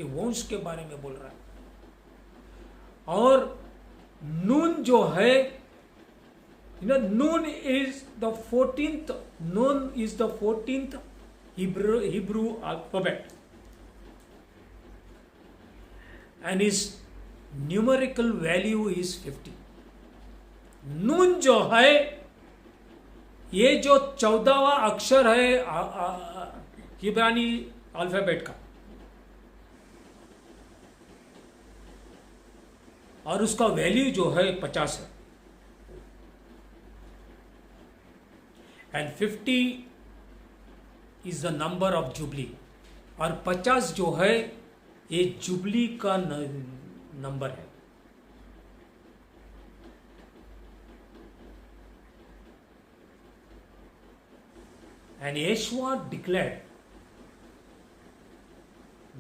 ये वंश के बारे में बोल रहा है। और नून जो है, नून is the 14th Hebrew alphabet, and its numerical value is 50। नून जो है, ये जो 14वां अक्षर है इब्रानी अल्फाबेट का, और उसका वैल्यू जो है 50 है। And 50 is the number of jubilee, और 50 जो है ये जुबली का नंबर है। And Yeshua declared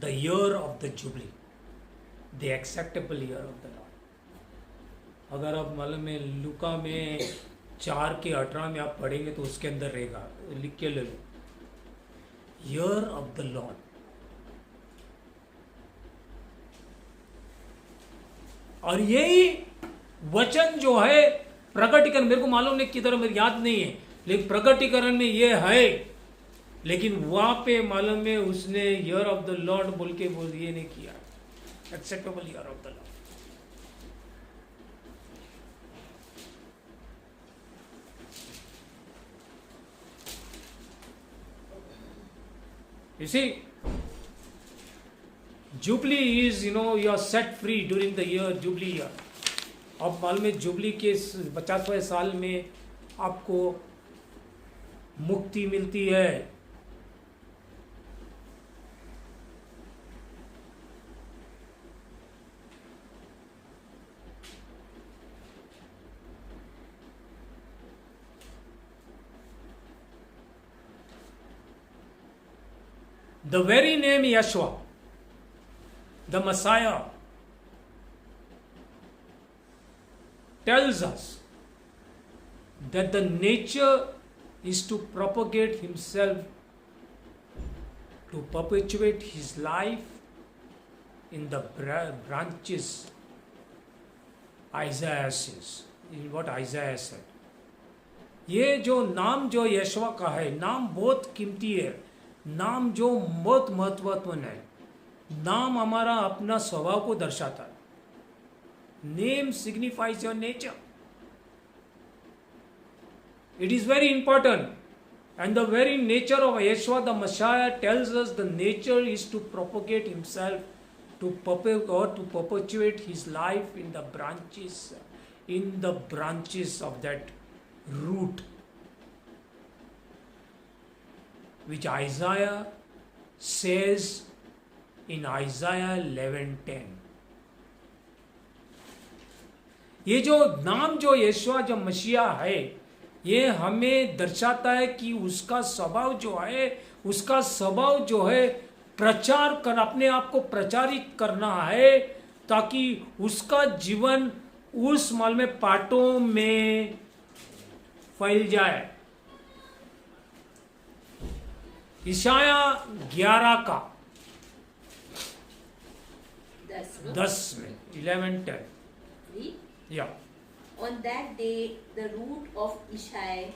the year of the Jubilee, the acceptable year of the Lord। अगर आप मालूम में लूका में 4:18 में आप पढ़ेंगे तो उसके अंदर रहेगा, लिख के ले लो, year of the Lord। और यही वचन जो है प्रकटीकरण, मेरे को मालूम नहीं किधर, मेरे याद नहीं है, लेकिन प्रकटीकरण में ये है, लेकिन वहां पे मालूम में उसने ईयर ऑफ द लॉर्ड बोल के ये नहीं किया, acceptable year of the Lord. You see, Jubilee is, you are set free during the year, Jubilee year। अब मालूम में जुबली के 50वें साल में आपको मुक्ति मिलती है। The very name Yeshua, the Messiah, tells us that the nature is to propagate himself, to perpetuate his life in the branches, Isaiah says, in what Isaiah said। ये जो नाम जो यशवा का है, नाम बहुत कीमती है, नाम जो बहुत महत्वपूर्ण है। नाम हमारा अपना स्वभाव को दर्शाता है। Name signifies your nature. It is very important, and the very nature of Yeshua the Messiah tells us the nature is to propagate himself, to perpetuate his life in the branches of that root, which Isaiah says in Isaiah 11:10। ये जो नाम जो यीशुआ जो मसीहा है, ये हमें दर्शाता है कि उसका स्वभाव जो है प्रचार कर, अपने आप को प्रचारित करना है, ताकि उसका जीवन उस माल में पाटों में फैल जाए। इशाया 11 का 10 में 11:10। या On that day, the root of Ishai,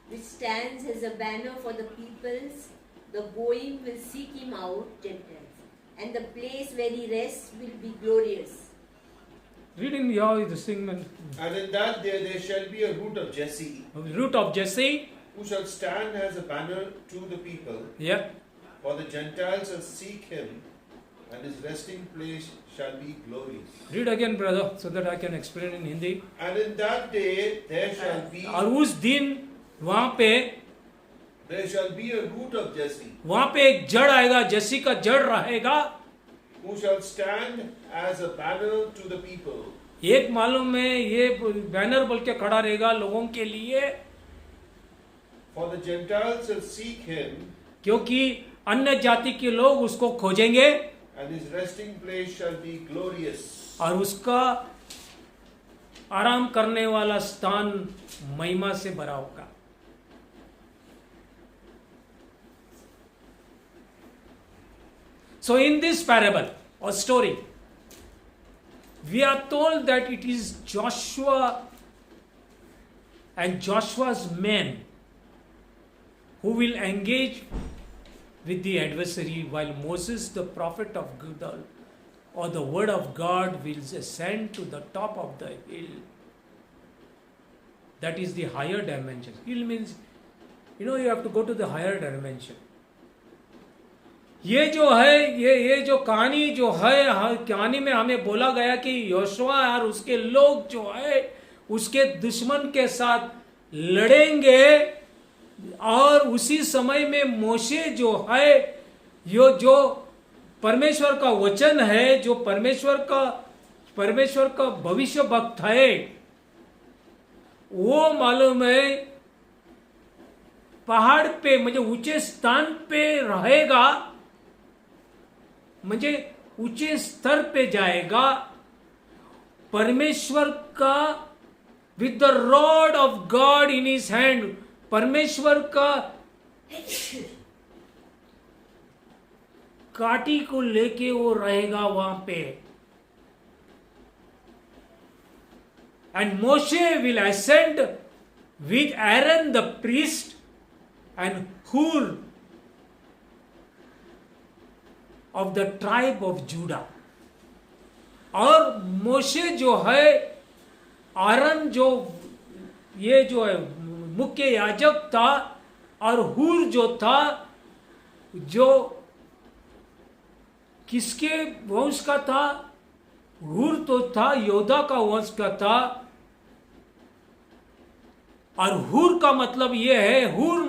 which stands as a banner for the peoples, the going will seek him out, Gentiles, and the place where he rests will be glorious। Reading here this thing, And in that day there shall be a root of Jesse, root of Jesse, who shall stand as a banner to the people. yeah, For the Gentiles shall seek him, and his resting place shall be glorious. read again brother, so that I can explain in Hindi। And in that day there shall be और उस दिन वहां पे a root of Jesse, वहां पे एक जड़ आएगा, जैसी का जड़ रहेगा, who shall stand as a banner to the people. एक मालूम है ये बैनर बोल के खड़ा रहेगा लोगों के लिए, For the Gentiles shall seek him, क्योंकि अन्य जाति के लोग उसको खोजेंगे, and his resting place shall be glorious. और उसका आराम करने वाला स्थान महिमा से भरा होगा। So in this parable or story, we are told that it is Joshua and Joshua's men who will engage with the adversary, while Moses, the prophet of God, or the word of God, will ascend to the top of the hill. That is the higher dimension. Hill means, you have to go to the higher dimension. ये जो है, ये जो कहानी जो है, कहानी में हमें बोला गया कि योशुआ और उसके लोग जो है उसके दुश्मन के साथ लड़ेंगे, और उसी समय में मोशे जो है, यो जो परमेश्वर का वचन है, जो परमेश्वर का भविष्य वक्त है, वो मालूम है पहाड़ पे म्हणजे ऊंचे स्थान पे रहेगा, म्हणजे ऊंचे स्तर पे जाएगा, परमेश्वर का with the rod of God in his hand, परमेश्वर का काटी को लेके वो रहेगा वहां पे। And Moshe will ascend with Aaron the priest and Hur of the tribe of Judah. और मोशे जो है, आरन जो ये जो है मुख्य याजक था, और हूर जो था, जो किसके वंश का था? हूर तो था योधा का वंश का था। और हूर का मतलब यह है, हूर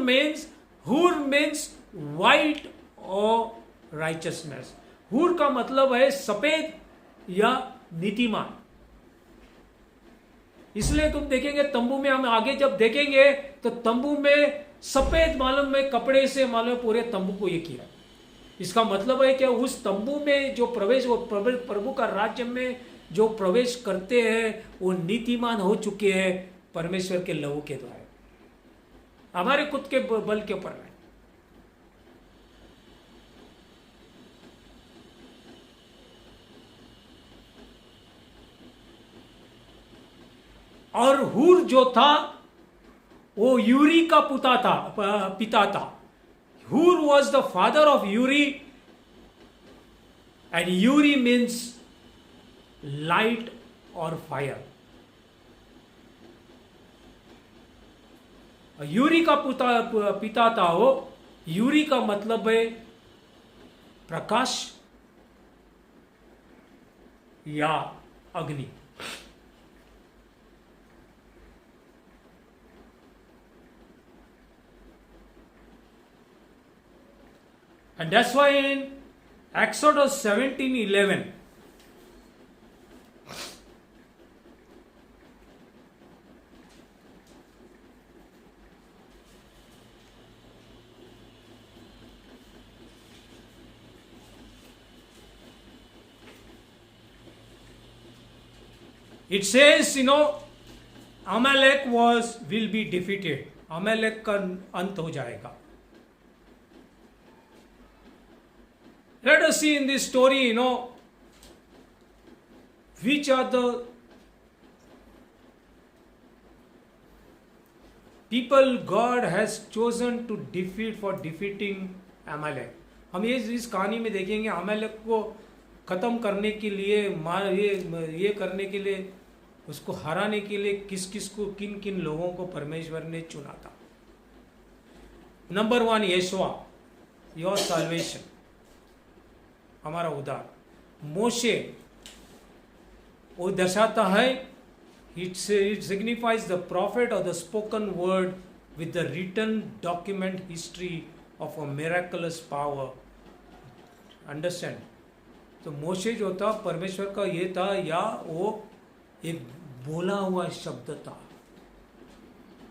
मीन्स वाइट और राइचसनेस। हूर का मतलब है सफेद या नीतिमान। इसलिए तुम देखेंगे तंबू में, हम आगे जब देखेंगे तो तंबू में सफेद मालूम है कपड़े से मालूम पूरे तंबू को ये किया। इसका मतलब है कि उस तंबू में जो प्रवेश, वो प्रभु का राज्य में जो प्रवेश करते हैं वो नीतिमान हो चुके हैं परमेश्वर के लहू के द्वारा, हमारे खुद के बल के ऊपर नहीं। और हूर जो था वो यूरी का पिता था। हूर was the father of Yuri, and Yuri means light और फायर। यूरी का पिता था वो। यूरी का मतलब है प्रकाश या अग्नि। And that's why in Exodus 17:11, it says, Amalek will be defeated. Amalek का अंत हो जाएगा। Let us see in this story, which are the people God has chosen to defeat for defeating Amalek. हम इस कहानी में देखेंगे अमालेक को खत्म करने के लिए, ये करने के लिए, उसको हराने के लिए किस को, किन लोगों को परमेश्वर ने चुना था। नंबर 1 यहोवा, योर साल्वेशन, हमारा उद्धार। मोशे वो दर्शाता है, इट सिग्निफाइज द प्रॉफिट और the spoken word with the written document history of a miraculous power. Understand? तो मोशे जो था परमेश्वर का ये था, या वो एक बोला हुआ शब्द था,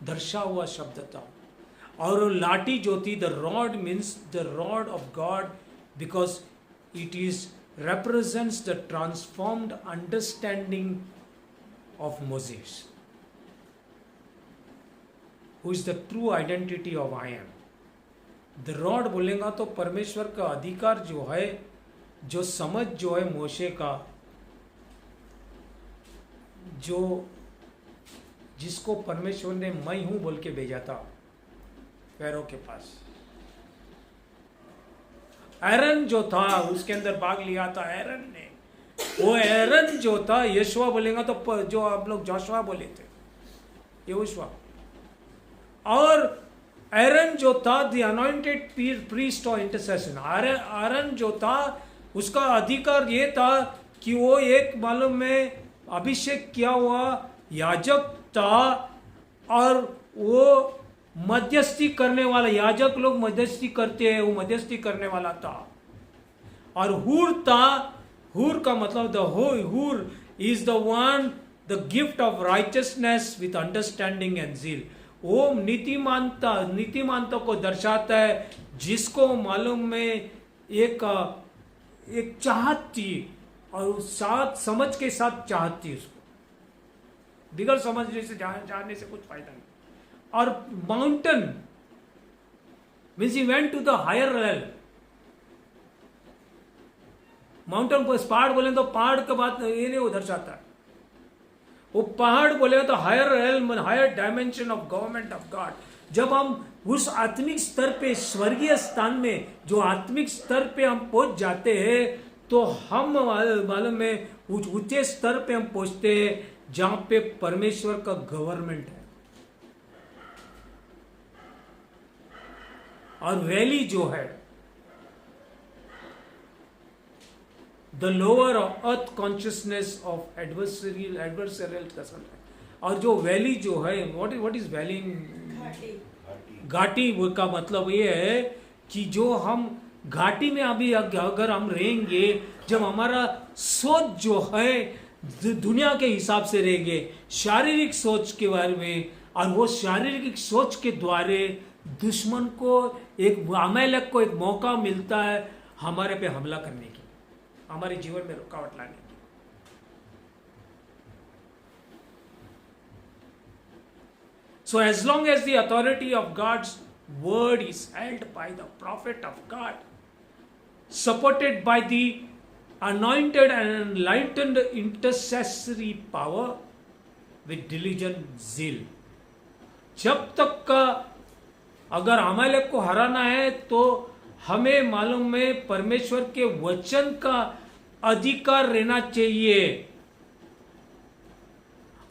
दर्शा हुआ शब्द था। और लाठी जो थी, the rod means the rod of God, because it represents the transformed understanding of Moses, who is the true identity of I am. The rod बोलेगा तो परमेश्वर का अधिकार जो है, जो समझ जो है मोशे का, जो जिसको परमेश्वर ने मैं हूं बोल के भेजा था फैरो के पास। एरन जो था उसके अंदर भाग लिया था एरन ने। वो एरन जो था, यशवा बोलेगा तो जो आप लोग जोशवा बोले थे, यहोशुआ। और एरन जो था the anointed priest of intercession. Aaron जो था उसका अधिकार ये था कि वो एक मालूम में अभिषेक किया हुआ याजक था, और वो मध्यस्थी करने वाला, याजक लोग मध्यस्थी करते हैं, वो मध्यस्थी करने वाला था। और हूर था, हूर का मतलब द हूर is the one the gift of righteousness with understanding and zeal. वो नीतिमानता को दर्शाता है, जिसको मालूम में एक चाहत थी, और साथ समझ के साथ चाहत थी उसको, बिगड़ समझने से जानने से कुछ फायदा नहीं। और mountain means he went to the higher level. Mountain को पहाड़ बोले तो पहाड़ का बात ये नहीं वो दर्शाता है, वो पहाड़ बोले तो higher realm, higher dimension of government of God. जब हम उस आत्मिक स्तर पे, स्वर्गीय स्थान में जो आत्मिक स्तर पे हम पहुंच जाते हैं, तो हम मालूम है ऊंचे स्तर पे हम पहुंचते हैं जहां पे परमेश्वर का गवर्नमेंट है। और वैली जो है the lower earth consciousness of adversarial कसम है। और जो वैली जो है, व्हाट इज वैली? घाटी का मतलब ये है कि जो हम घाटी में अभी अगर हम रहेंगे, जब हमारा सोच जो है दुनिया के हिसाब से रहेंगे, शारीरिक सोच के बारे में, और वो शारीरिक सोच के द्वारा दुश्मन को अमालेक को एक मौका मिलता है हमारे पे हमला करने की, हमारे जीवन में रुकावट लाने की। So as long as the authority of God's word is held by the prophet of God, supported by the anointed and enlightened intercessory power with diligent zeal, जब तक का अगर अमालेक को हराना है तो हमें मालूम है परमेश्वर के वचन का अधिकार रहना चाहिए,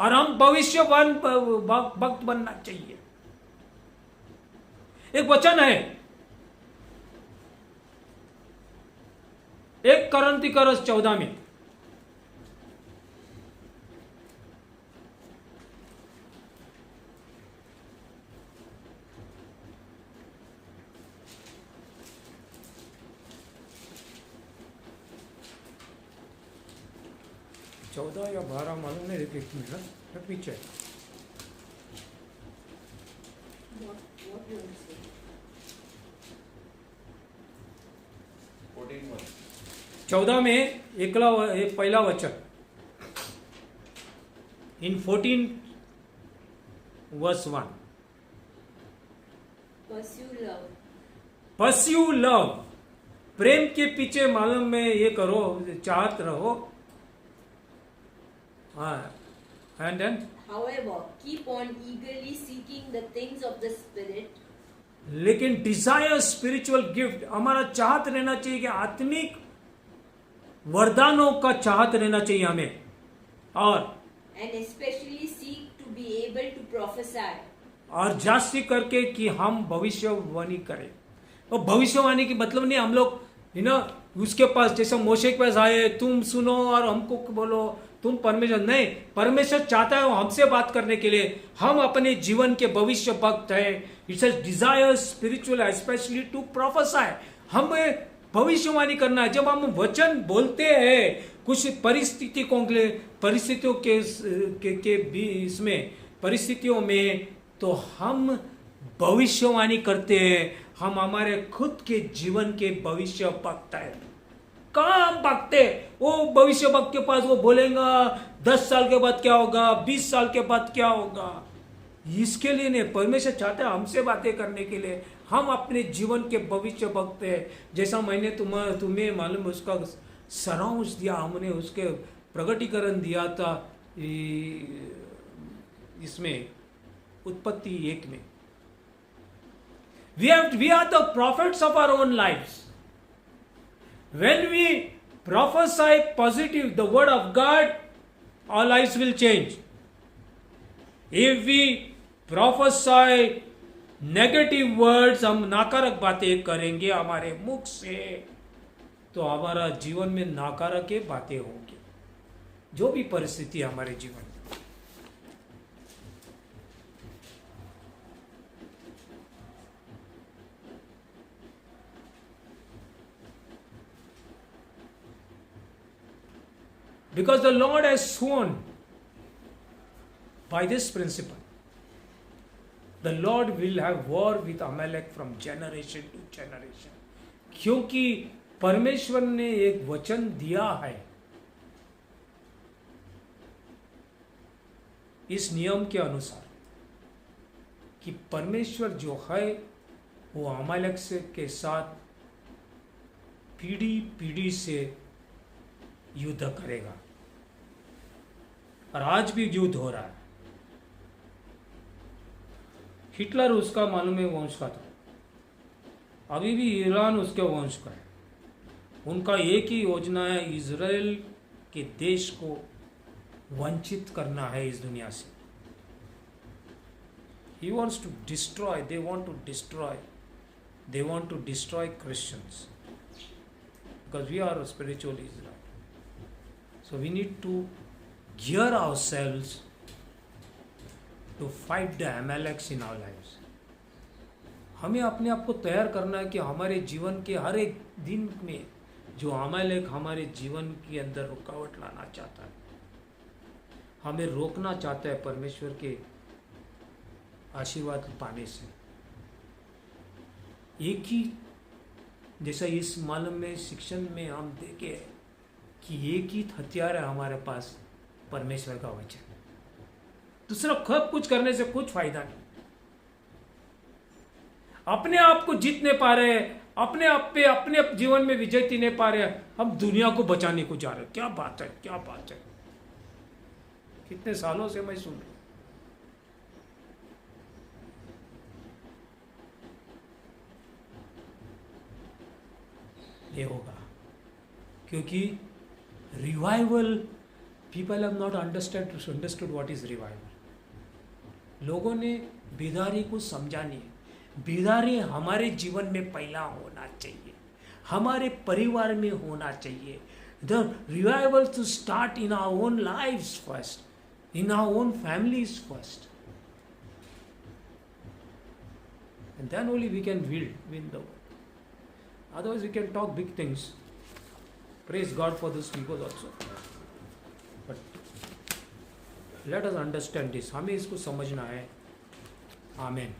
और हम भविष्यवान भक्त बनना चाहिए। एक वचन है 1 Corinthians 14 में, चौदह या 12 मालूम नहीं, एक मिनट पीछे। What you say? 14 में पहला वचन, इन 14 verse 1, Pursue love, प्रेम के पीछे मालूम में ये करो, चाहत रहो। And then, however, keep on eagerly seeking the things of the Spirit. लेकिन डिजायर स्पिरिचुअल गिफ्ट, हमारा चाहत रहना चाहिए कि आत्मिक वरदानों का चाहत रहना चाहिए हमें, और And especially seek to be able to prophesy. और जास्ती करके कि हम भविष्यवाणी करें। और भविष्यवाणी की मतलब नहीं हम लोग उसके पास जैसे मोशे के पास आए, तुम सुनो और हमको बोलो, तुम परमेश्वर नहीं, परमेश्वर चाहता है हमसे बात करने के लिए। हम अपने जीवन के भविष्य भक्त हैं। It's a desire spiritual specially to prophesy, हमें भविष्यवाणी करना है। जब हम वचन बोलते हैं कुछ परिस्थितियों के भी इसमें परिस्थितियों में, तो हम भविष्यवाणी करते हैं। हम हमारे खुद के जीवन के भविष्य भक्त हैं। कहाँ हम भागते? वो भविष्य वक्त के पास वो बोलेगा 10 साल के बाद क्या होगा, 20 साल के बाद क्या होगा। इसके लिए नहीं, परमेश्वर चाहता है हमसे बातें करने के लिए। हम अपने जीवन के भविष्य वक्त है, जैसा मैंने तुम्हें मालूम उसका सारांश दिया, हमने उसके प्रगटीकरण दिया था इसमें उत्पत्ति 1 में। We are the prophets of our own lives. When we prophesy positive, the word of God, our lives will change. If we prophesy negative words, हम नकारात्मक बातें करेंगे हमारे मुख से, तो हमारा जीवन में नकारात्मक बातें होंगी, जो भी परिस्थिति हमारे जीवन में। Because the Lord has sworn by this principle, the Lord will have war with Amalek from generation to generation. क्योंकि परमेश्वर ने एक वचन दिया है इस नियम के अनुसार कि परमेश्वर जो है वो अमालेक से के साथ पीढ़ी पीढ़ी से युद्ध करेगा, और आज भी युद्ध हो रहा है। हिटलर उसका मालूम है वंश का था, अभी भी ईरान उसके वंश का है। उनका एक ही योजना है, इजराइल के देश को वंचित करना है इस दुनिया से। He wants to destroy, they want to destroy Christians, because we are a spiritual Israel. So we need to gear ourselves to fight the Amaleks in our lives. हमें अपने आप को तैयार करना है कि हमारे जीवन के हर एक दिन में जो अमालेक हमारे जीवन के अंदर रुकावट लाना चाहता है, हमें रोकना चाहता है परमेश्वर के आशीर्वाद पाने से। एक ही जैसा इस मालूम में शिक्षण में हम देखे कि एक ही हथियार है हमारे पास, परमेश्वर का वचन। दूसरा सब कुछ करने से कुछ फायदा नहीं। अपने आप को जीत नहीं पा रहे, अपने आप पे अपने जीवन में विजयती नहीं पा रहे, हम दुनिया को बचाने को जा रहे। क्या बात है, क्या बात है। कितने सालों से मैं सुन रहा हूं। ये होगा क्योंकि revival, people have not understood what is revival. लोगों ने बेदारी को समझा नहीं है। बेदारी हमारे जीवन में पहला होना चाहिए, हमारे परिवार में होना चाहिए। The revival to start in our own lives first, in our own families first, and then only we can win the world. Otherwise we can talk big things. Praise God for these people also. But let us understand this. हमें इसको समझना है। आमीन।